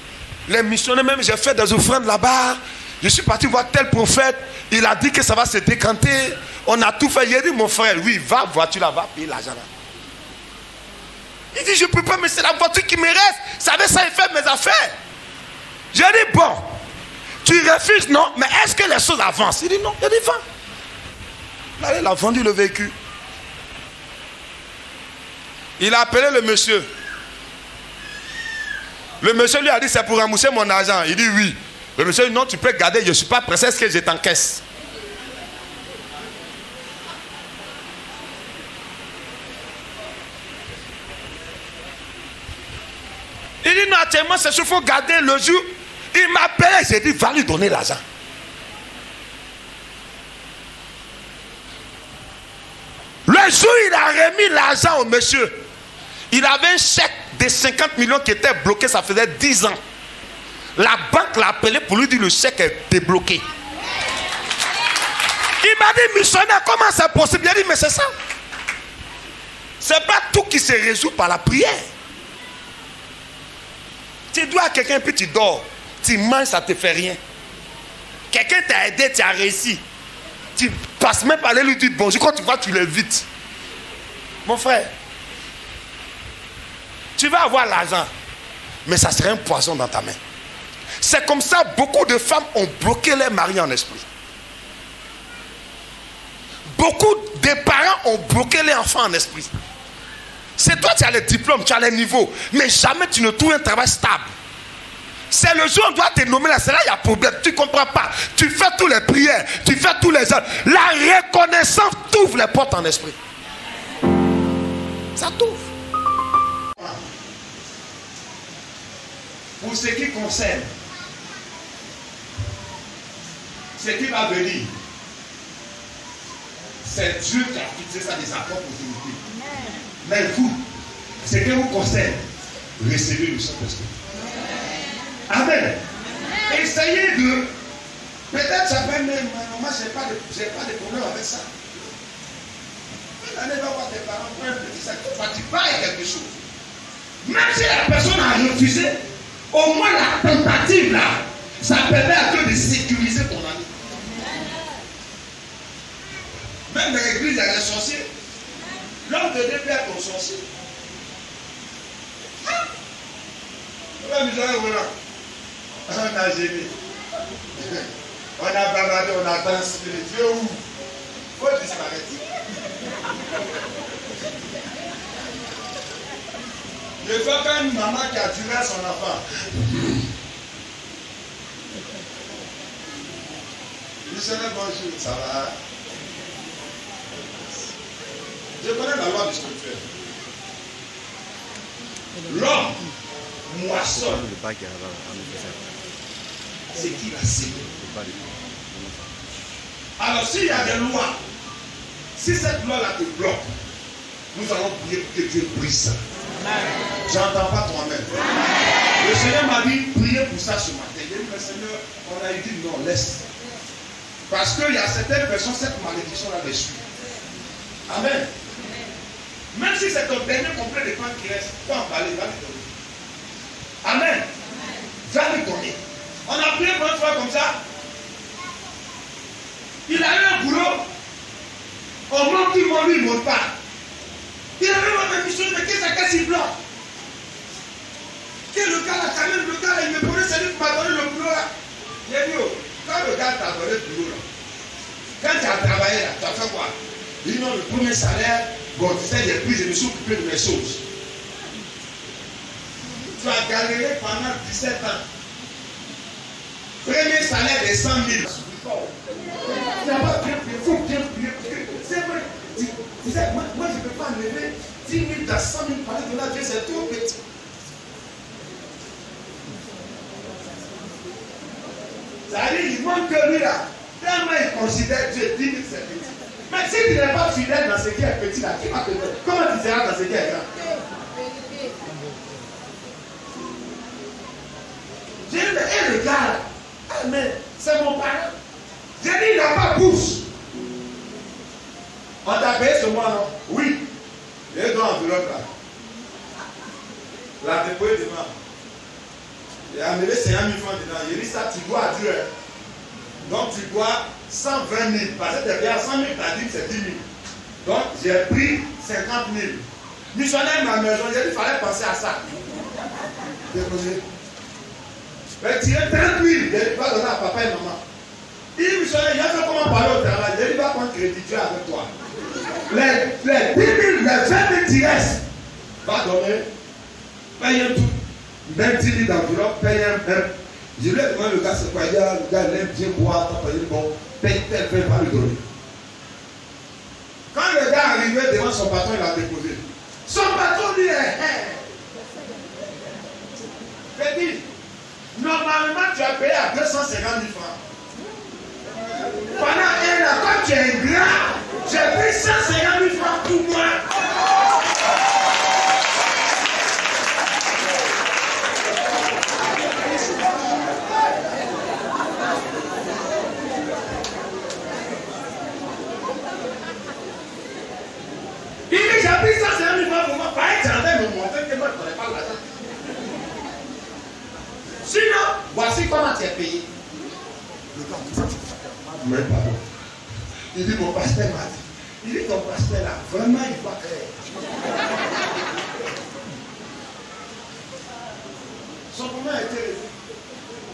B: Les missionnaires, même, j'ai fait des offrandes là-bas. Je suis parti voir tel prophète. Il a dit que ça va se décanter. On a tout fait. Il a dit, mon frère, oui, va, voiture là, va payer l'argent là. Il dit, je ne peux pas, mais c'est la voiture qui me reste. Ça avait ça et fait mes affaires. J'ai dit, bon, tu refuses, non, mais est-ce que les choses avancent? Il dit, non, il dit, va. Là, il a vendu le véhicule. Il a appelé le monsieur. Le monsieur lui a dit, c'est pour rembourser mon argent. Il dit, oui. Le monsieur dit, non, tu peux garder, je ne suis pas pressé, est-ce que je t'encaisse? Il dit, non, actuellement, c'est sûr, il faut garder le jour. Il m'a appelé, j'ai dit, va lui donner l'argent. Le jour où il a remis l'argent au monsieur, il avait un chèque de 50 millions qui était bloqué, ça faisait 10 ans. La banque l'a appelé pour lui dire le chèque est débloqué. Il m'a dit, missionnaire, comment c'est possible? Il a dit, mais c'est ça. C'est pas tout qui se résout par la prière. Tu dois à quelqu'un puis tu dors. Tu manges, ça ne te fait rien. Quelqu'un t'a aidé, tu as réussi. Tu passes même par là, lui dire bonjour. Quand tu vois, tu l'évites. Mon frère, tu vas avoir l'argent, mais ça serait un poison dans ta main. C'est comme ça, beaucoup de femmes ont bloqué leurs maris en esprit. Beaucoup de parents ont bloqué les enfants en esprit. C'est toi, tu as les diplômes, tu as les niveaux, mais jamais tu ne trouves un travail stable. C'est le jour où on doit te nommer là, c'est là il y a problème. Tu ne comprends pas. Tu fais toutes les prières, tu fais tous les œuvres. La reconnaissance t'ouvre les portes en esprit. Ça t'ouvre. Pour ce qui concerne ce qui va venir, c'est Dieu qui a fixé ça de sa propre autorité. Mais vous, ce qui vous concerne, recevez le Saint-Esprit. Amen. Essayez de Peut-être ça fait même, moi j'ai pas de problème avec ça. L'année va voir tes parents prendre un petit sac, tu payes quelque chose. Même si la personne a refusé, au moins la tentative là, ça permet à Dieu de sécuriser ton ami. Même dans l'église, il y a des sorciers. L'homme de Dieu peut être ton sorcier. On a gêné. On a bavardé, on a dansé. Dieu où? Il faut disparaître. Je vois quand une maman qui a tué son enfant. Missionnaire, bonjour, ça va? Je connais la loi du spirituel. L'homme moissonne c'est qu'il a sémé. Alors s'il y a des lois, si cette loi-là te bloque, nous allons prier pour que Dieu brise ça. J'entends pas toi-même. Le Seigneur m'a dit prier pour ça ce matin. Il dit, mais Seigneur, on a dit non, laisse. Parce qu'il y a certaines personnes, cette malédiction-là les suit. Amen. Même si c'est ton dernier complet de pain qui reste, tu peux en parler, va lui donner. Amen. Va lui donner. On a prié pour une fois comme ça. Il a eu un boulot. On monte tout le monde, lui, il ne monte pas. Il avait la même mission, mais qu'est-ce qu'il bloque? Que le gars là, quand même, le gars là, il me connaît, c'est lui qui m'a donné le boulot là. Il a dit, oh, quand le gars t'a donné le boulot là, quand tu as travaillé là, tu as fait quoi? Il dit non, le premier salaire, bon, tu sais, j'ai pris, je me suis occupé de mes choses. Tu as galéré pendant 17 ans. Premier salaire de 100 000. Tu n'as pas bien prié, il faut bien prier. C'est vrai. Tu sais, moi je ne peux pas enlever 10 000 dans 100 000 par exemple, là, Dieu, c'est trop petit. Ça veut dire qu'il manque que lui là. Tellement il considère Dieu, 10 000 c'est petit. Mais si tu n'es pas fidèle dans ce qui est petit là, qui va te dire? Comment tu seras dans ce qui est grand? J'ai dit, mais le gars là, ah mais c'est mon parent. J'ai dit, il n'a pas pouce. On t'a payé ce mois, non? Oui. Il doit enveloppe là. La dépôt est devant. Il a amené 50 000 francs dedans. Il dit ça, tu dois à Dieu. Donc tu dois 120 000. Parce que derrière 100 000, tu as dit que c'est 10 000. Donc j'ai pris 50 000. Missionnaire ma maison, j'ai dit qu'il fallait penser à ça. Déposer. Mais tirer 30 000. J'ai dit, va donner à papa et maman. Il dit, missionnaire, il a fait comment parler au travail. J'ai dit, va prendre crédit Dieu avec toi. Les 10 000, les 20 000 qui restent, va donner, paye un tout, même 10 000 d'enveloppe, paye un même. Je lui ai demandé le gars, c'est quoi? Il y a le gars, il aime bien boire, t'as payé bon, paye tel, paye, va lui donner. Quand le gars est arrivé devant son patron, il a déposé. Son patron dit, il dit, normalement tu as payé à 250 000 francs. Pendant un an, quand tu es ingrat, j'ai pris 150 000 francs pour moi. Il dit, j'ai pris 150 000 francs pour moi. Pas être jardin me montrer que moi je ne connais pas l'argent. Sinon, voici comment tu es payé. Le gars, mais pardon. Il dit, mon pasteur m'a dit. Il dit, ton pasteur là, vraiment, il va créer. Son moment a été revu.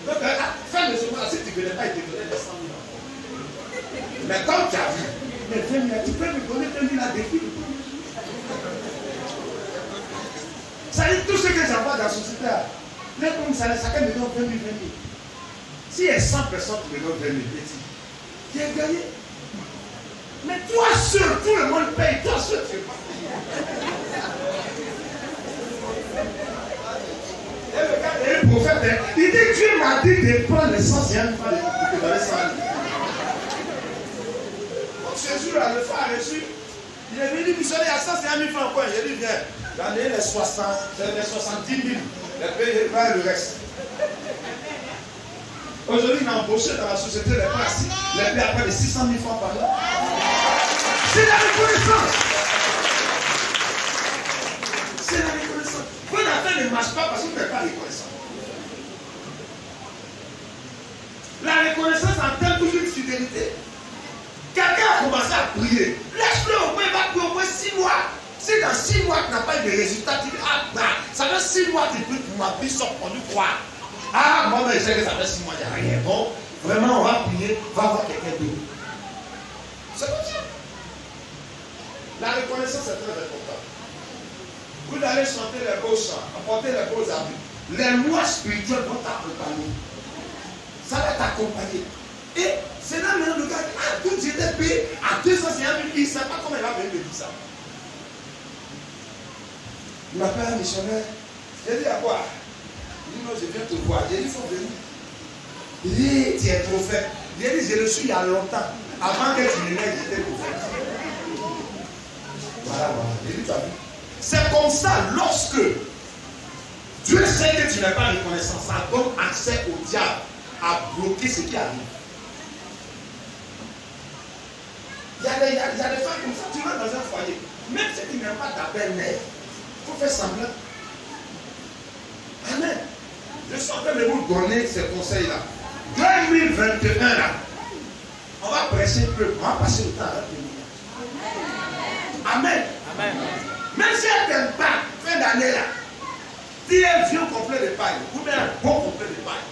B: Donc, à la fin de ce mois, si tu ne connais pas, il te donnait des 100 000. Mais quand tu as vu, mais 20 000, tu peux me donner 20 000 à défi. Ça dit, tout ce que j'envoie dans la société, les commissaires, chacun me donne 20 000, 20 000. S'il y a 100 personnes qui me donnent 20 000, tu as gagné. Mais toi seul, tout le monde paye, toi seul, tu ne peux pas payer. Et le gars est un prophète, il dit, Dieu m'a dit de prendre les 100 et un fois de te donner 100 000. Donc ce jour-là, le frère a reçu, il est venu, il y a 101 000 francs encore, il a dit, viens, j'en ai les 60, 70 000, les payer, le reste. Aujourd'hui, il a embauché dans la société les prix. Les prix à près de 600 000 francs par an. C'est la reconnaissance. C'est la reconnaissance. Votre affaire ne marche pas parce que vous n'êtes pas reconnaissant. La reconnaissance entraîne toujours une fidélité. Quelqu'un a commencé à prier. Laisse-le au moins, il va prier au moins 6 mois. Si dans 6 mois tu n'as pas eu de résultats, tu dis, ah bah, ça fait 6 mois que tu pries pour ma vie, sort pour nous croire. Ah, moi, je sais que ça fait 6 mois, il n'y a rien. Bon, vraiment, on va prier, va voir quelqu'un d'autre. C'est comme ça. La reconnaissance est très importante. Vous allez chanter les beaux chants, apporter les beaux habits. Les lois spirituelles vont t'accompagner. Ça va t'accompagner. Et c'est là maintenant le gars dit, ah, tout j'étais payé à 250 000, il ne sait pas comment il va venir de dire ça. Il m'appelle un missionnaire. J'ai dit à quoi? Il dit non, je viens te voir. J'ai dit, il faut venir. Il dit, tu es prophète. J'ai dit, je le suis il y a longtemps. Avant que tu ne naisses, j'étais prophète. Voilà, voilà. J'ai dit, tu as vu. C'est comme ça, lorsque Dieu sait que tu n'es pas reconnaissant, ça donne accès au diable à bloquer ce qui arrive. Il y a des femmes comme ça, tu vas dans un foyer, même si tu n'aimes pas ta belle-mère, il faut faire semblant. Amen. Je suis en train de vous donner ces conseils-là. 2021, là, on va prêcher un peu, on va passer le temps à la Amen. Amen. Même si elle ne t'aime pas, fin d'année là, dis un vieux complet de paille, ou bien un bon complet de paille.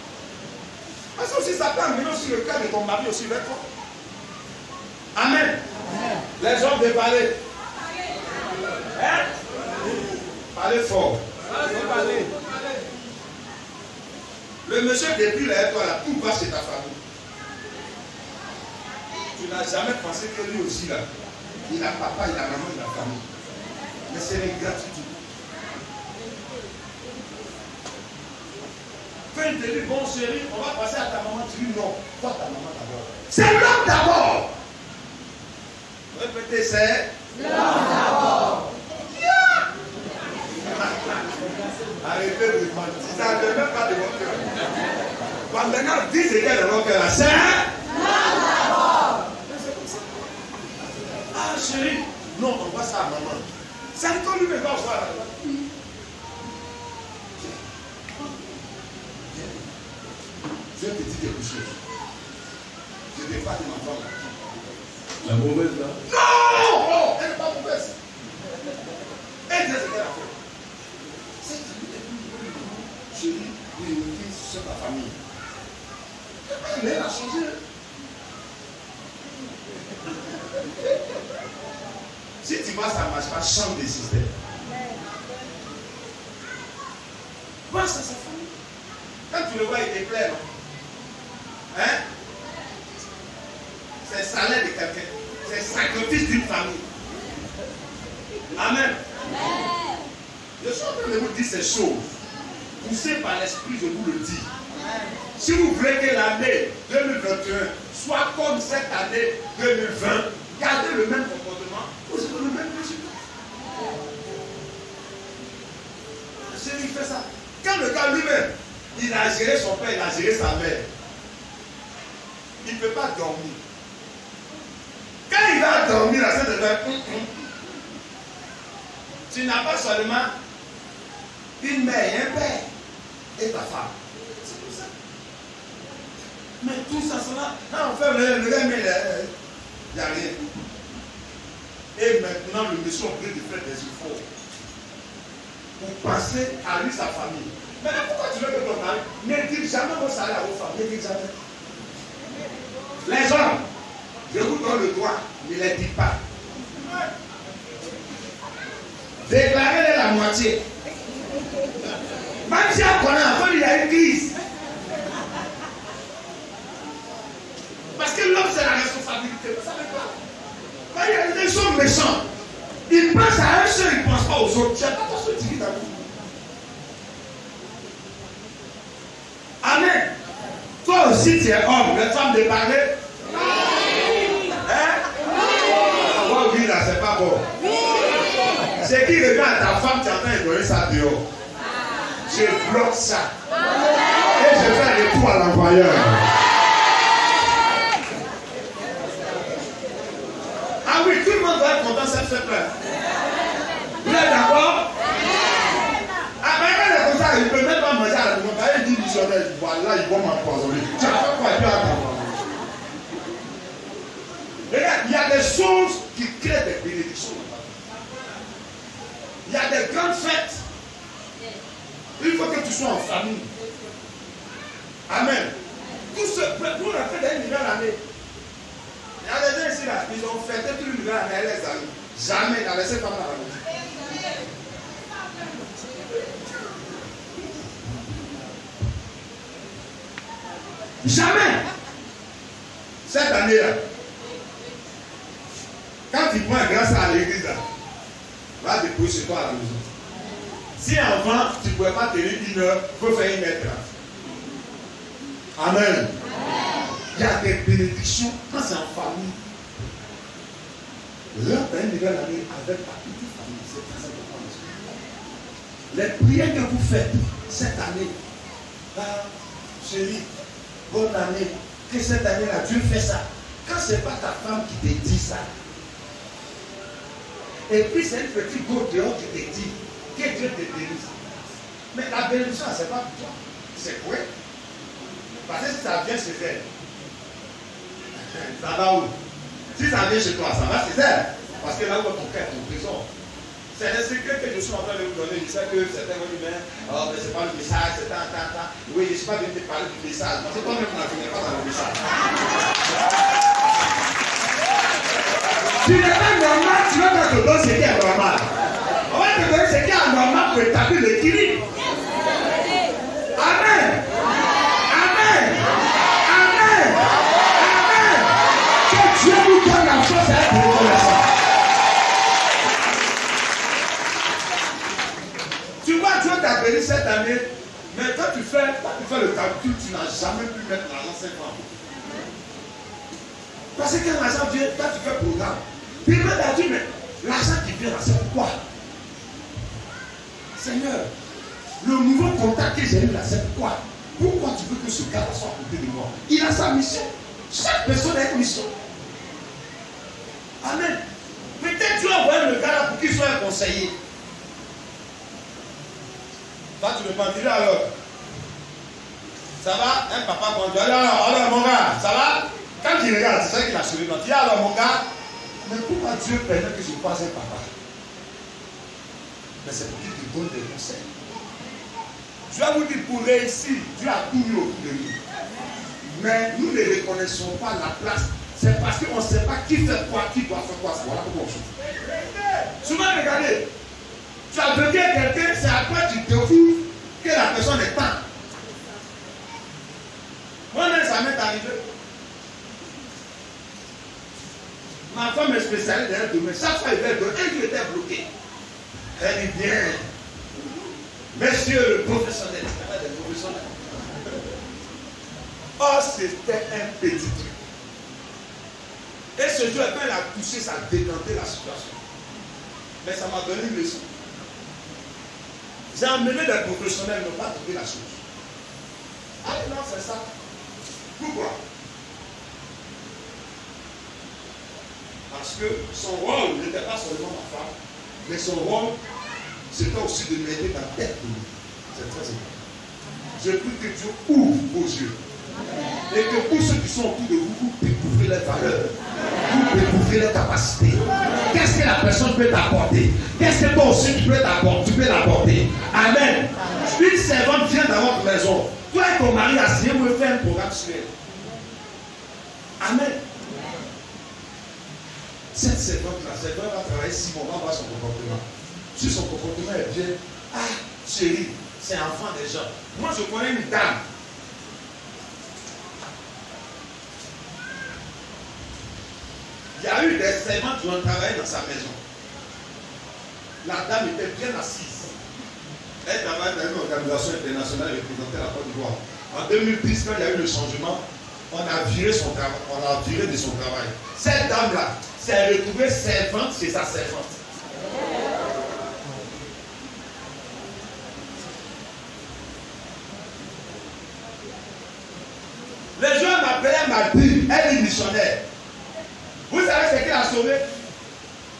B: Parce que si ça peut amener aussi le cas de ton mari aussi vers toi. Amen. Amen. Les hommes de parler. Hein? Parlez fort. Parlez. Le monsieur depuis là, toi là, tout passe chez ta famille. Tu n'as jamais pensé que lui aussi là, il a papa, il a maman, il a famille. Mais c'est l'ingratitude. Quand il te dit, bon chéri, on va passer à ta maman, tu dis non. Toi, ta maman d'abord. C'est l'homme d'abord. Répétez, c'est l'homme d'abord. Arrêtez de mentir. Ça ne même pas de votre cœur. Quand maintenant, dis ce qu'il y a dans votre cœur. C'est l'homme d'abord. C'est comme ça. Ah chéri, non, on voit ça à maman. C'est quand lui me va voir. Je te dis quelque chose. Je ne vais pas de ma femme.
C: La mauvaise là?
B: Non! Oh, elle n'est pas mauvaise. Elle dit ce qu'elle a fait. Cette famille est plus chérie, priorité sur ta famille. Elle a changé. Si tu vois ça ne marche pas, change de système. Pense à sa famille. Quand tu le vois, il te plaît, non? Hein? C'est le salaire de quelqu'un. C'est le sacrifice d'une famille. Amen. Amen. Je suis en train de vous dire ces choses. Poussé par l'esprit, je vous le dis. Amen. Si vous voulez que l'année 2021 soit comme cette année 2020, gardez le même comportement, vous aurez le même résultat. Il fait ça. Quand le gars lui-même, il a géré son père, il a géré sa mère, il ne peut pas dormir. Quand il va dormir, la scène de faire, tu n'as pas seulement une mère et un père et ta femme. C'est tout ça. Mais tout ça, cela, quand on fait le gars, mais il n'y a rien. Et maintenant, le monsieur est obligé de faire des efforts pour passer à lui, sa famille. Mais pourquoi tu veux que ton mari ne dit jamais vos salaires à vos femmes? Ne dit jamais. Les hommes, je vous donne le droit, ne les dites pas. Déclarez-les la moitié. Même si on connaît un peu, il y a une église. Parce que l'homme, c'est la responsabilité. Vous ne savez pas. Quand il y a des gens méchants, ils pensent à eux seuls, ils ne pensent pas aux autres. Tu n'as pas ce que tu dis dans vous. Amen. Toi aussi, tu es homme. Les femmes de parler. Hein? Ah, oui, là, c'est pas bon. Ce qui regarde ta femme, tu es en train de donner ça dehors. Je bloque ça. Et je fais un retour à l'envoyeur. Ah oui, tout le monde va être content, ça fait peur. Vous êtes d'accord? Ah ben quand il est comme ça, il ne peut même pas manger à la maison. Il dit missionnaire, voilà, ils vont m'empoisonner. Tu as fait quoi? Tu as regarde, il y a des choses qui créent des bénédictions. Il y a des grandes fêtes. Il faut que tu sois en famille. Amen. Tout ce pour la fête d'une nouvelle année. Il y a des gens ici là, ils ont fêté toute une nouvelle année avec les amis. Jamais, il a laissé pas mal à la maison. Jamais. Cette année-là, quand tu prends grâce à l'église, va déposer chez toi à la maison. Si avant, tu ne pouvais pas tenir une heure, il faut faire 1h30. Amen. Il y a des bénédictions quand c'est en famille. L'heure d'une nouvelle année avec ta petite famille, c'est très important. Les prières que vous faites cette année, chérie, bonne année, que cette année-là, Dieu fait ça. Quand ce n'est pas ta femme qui te dit ça, et puis c'est une petite go dehors qui te dit que Dieu te bénisse. Mais la bénédiction, ce n'est pas pour toi. C'est quoi? Parce que si ça vient chez elle, ça va où? Si ça vient chez toi, ça va chez elle. Parce que là où ton cœur est ton trésor. C'est un secret que je suis en train de vous donner. Je sais que certains vont dire, mais c'est pas le message, c'est tant. Oui, je ne suis pas venu te parler du message. Parce que toi-même, tu n'es pas dans le message. Tu n'es pas normal, tu veux qu'on te donne ce qui est normal. On va te donner ce qui est anormal pour établir l'équilibre. Amen. Amen. Amen. Amen. Que Dieu nous donne la force à être reconnaissant. Tu vois, Dieu t'a béni cette année, mais quand tu fais le calcul, tu n'as jamais pu mettre l'argent 5 ans. Parce que quand l'argent vient, quand tu fais le programme, puis il m'a dit, mais l'argent qui vient là, c'est pourquoi? Seigneur, le nouveau contact que j'ai eu là, c'est pourquoi? Pourquoi tu veux que ce gars soit à côté de moi? Il a sa mission. Chaque personne a une mission. Amen. Peut-être Dieu a envoyé le gars là pour qu'il soit un conseiller. Toi, tu me parles alors. Ça va? Un papa conduit. Alors, mon gars, ça va? Quand il regarde, c'est ça qu'il a souri. Il dit, alors, mon gars, mais pourquoi Dieu permet que je fasse un papa? Mais c'est pour qu'il te donne des conseils. Je vais vous dire, pour réussir, Dieu a tout mis autour de nous. Mais nous ne reconnaissons pas la place. C'est parce qu'on ne sait pas qui fait quoi, qui doit faire quoi. Voilà pourquoi on souffre. Souvent, regardez, tu as besoin de quelqu'un, c'est après tu découvres que la personne est pas. Moi-même, ça m'est arrivé. Ma femme est spécialiste dans un domaine. Chaque fois, elle vient de un qui était bloqué. Elle dit bien. Monsieur le professionnel. Oh, c'était un petit truc. Et ce jour, quand elle a poussé, ça a décanté la situation. Mais ça m'a donné une leçon. J'ai emmené des professionnels, ils n'ont pas trouvé la chose. Ah non, c'est ça. Pourquoi? Parce que son rôle n'était pas seulement ma femme, mais son rôle, c'était aussi de m'aider dans la tête de nous. C'est très important. Je prie que Dieu ouvre vos yeux. Et que tous ceux qui sont autour de vous, vous découvrez les valeurs. Vous découvrez les capacités. Qu'est-ce que la personne peut t'apporter? Qu'est-ce que toi aussi tu peux l'apporter? Amen. Une servante vient dans votre maison. Toi et ton mari assis, vous pouvez faire un programme sur elle. Amen. Cette servante-là, va travailler 6 mois, on va voir son comportement. Si son comportement est bien, ah, chérie, c'est enfant déjà. Moi, je connais une dame. Il y a eu des servantes qui ont travaillé dans sa maison. La dame était bien assise. Elle travaillait dans une organisation internationale et représentait la Côte d'Ivoire. En 2010, quand il y a eu le changement, on a viré de son travail. Cette dame-là s'est retrouvée servante chez sa servante. appelait ma Bible, elle est missionnaire. Vous savez ce qu'elle a sauvé?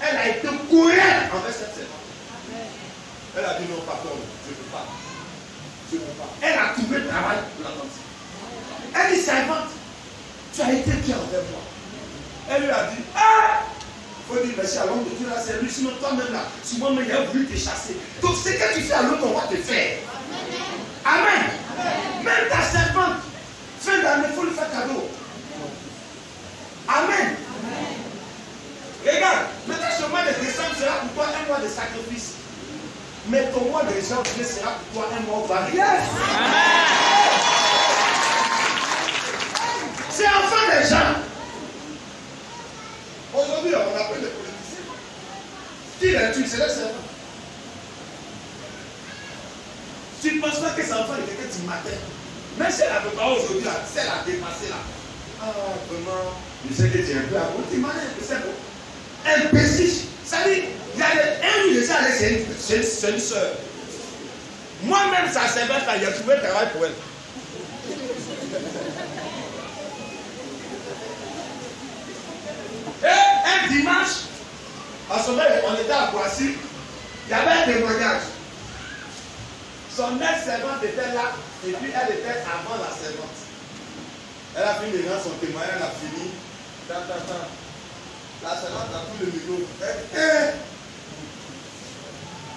B: Elle a été courante envers cette servante. Elle a dit non, pardon, je ne peux pas. Je ne peux pas. Elle a trouvé le travail pour la tante. Elle dit, servante, tu as été bien envers moi. Elle lui a dit, ah! Il faut dire merci à l'homme de Dieu là, c'est lui, sinon toi-même là, si moi-même il a voulu te chasser. Donc ce que tu fais à l'autre, on va te faire. Amen. Même ta servante, fin d'année, il faut lui faire cadeau. Amen. Regarde, maintenant ce mois de décembre sera pour toi un mois de sacrifice. Mais ton mois de janvier sera pour toi un mois varié. C'est enfin des gens. Aujourd'hui, on appelle les politiciens. Qui les tue, c'est les servants. Tu ne penses pas que c'est enfant de quelqu'un du matin. Même si elle n'avait pas aujourd'hui, si elle a dépassé là. Ah, vraiment, je sais que tu es un peu à côté, c'est bon. Imbécile. Ça dit, il y a un de ça, c'est une soeur. Moi-même, sa servante, il a trouvé le travail pour elle. Et un dimanche, en sommet, on était à Boissy, il y avait un témoignage. Son ex-servante était là, et puis elle était avant la servante. Elle a fini maintenant son témoignage, elle a fini. La servante a pris le micro.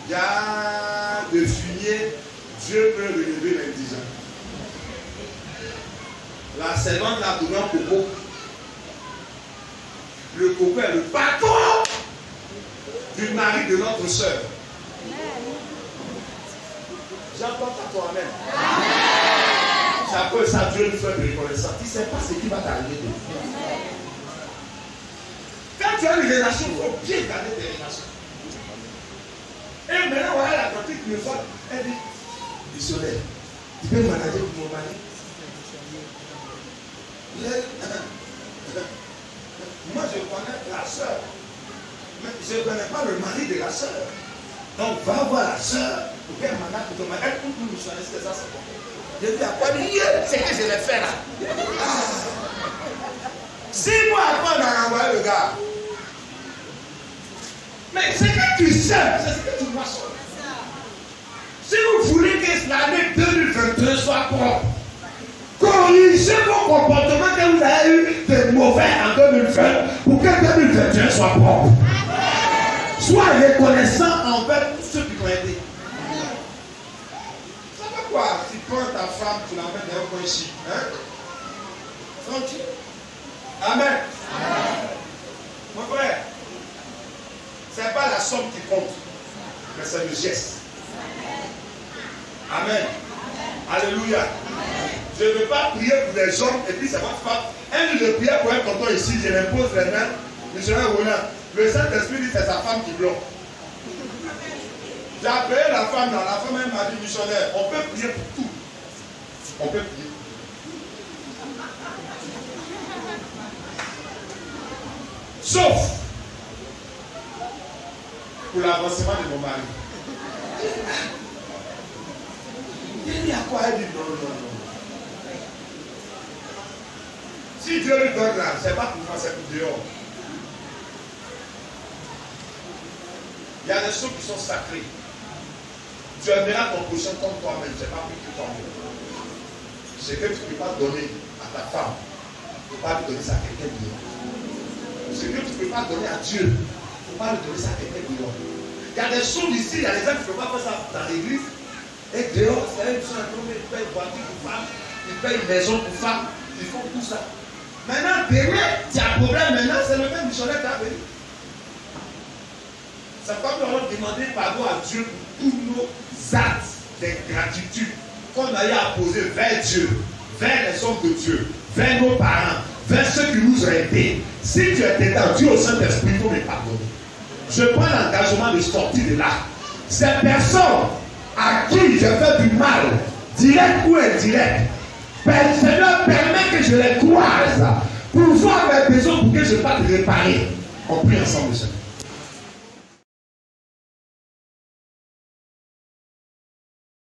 B: Il y a de fumier, Dieu peut relever l'indigent. La servante a donné un coco. Le coco est le patron du mari de notre soeur. J'entends pas toi, amen. C'est à cause de ça Dieu nous fait de reconnaissance. Tu ne sais pas ce qui va t'arriver de vie. Quand tu as une relation, il faut bien garder tes relations. Et maintenant, voilà la pratique qui me fait. Elle dit, missionnaire, tu peux me manager pour mon mari. Moi, je connais la soeur. Mais je ne connais pas le mari de la soeur. Donc, va voir la soeur pour qu'elle manage pour ton mari. Elle peut nous soigner, c'est ça, c'est bon. Je dis à quoi c'est que je l'ai fait là. 6 mois après, on a envoyé le gars. Mais ce que tu sais, c'est ce que tu vois sur. Si vous voulez que l'année 2022 soit propre, corrigez vos comportements que vous avez eu de mauvais en 2020 pour que 2021 soit propre. Sois reconnaissant envers tous ceux qui t'ont aidé. Ça fait quoi? Tu prends ta femme, tu l'emmènes dans un coin ici. Hein? Tranquille. Amen. Amen. Mon frère, ce n'est pas la somme qui compte, mais c'est le geste. Amen. Alléluia. Je ne veux pas prier pour les hommes et puis ça va faire. Un jour je priais pour un tonton ici, je l'impose les mains. Missionnaire Roland. Le Saint-Esprit dit c'est sa femme qui bloque. J'ai appelé la femme, la femme elle m'a dit missionnaire, on peut prier pour tout. On peut prier. Sauf pour l'avancement de mon mari. Il dit à quoi? Elle dit non, non, non. Si Dieu lui donne là, c'est pas pour moi, c'est pour dehors. Il y a des choses qui sont sacrées. Tu aimeras ton prochain comme toi-même, c'est pas plus que toi-même. Ce que tu ne peux pas donner à ta femme, tu ne peux pas lui donner ça à quelqu'un d'autre. Ce que tu ne peux pas donner à Dieu, tu ne peux pas lui donner ça à quelqu'un d'autre. Il y a des choses ici, il y a des gens qui ne peuvent pas faire ça dans l'église. Et dehors, c'est une chose, ils payent une voiture pour femme, ils payent une maison pour femme, ils font tout ça. Maintenant, demain, tu as un problème, maintenant, c'est le même missionnaire qui a venu. C'est comme nous allons demander pardon à Dieu pour tous nos actes d'ingratitude qu'on a eu à poser vers Dieu, vers les hommes de Dieu, vers nos parents, vers ceux qui nous ont aidés. Si tu es dedans, Dieu au Saint-Esprit, il faut me pardonner. Je prends l'engagement de sortir de là. Ces personnes à qui je fais du mal, direct ou indirect, Seigneur permet que je les croise pour voir mes besoins pour que je parte réparer. On prie ensemble, Seigneur.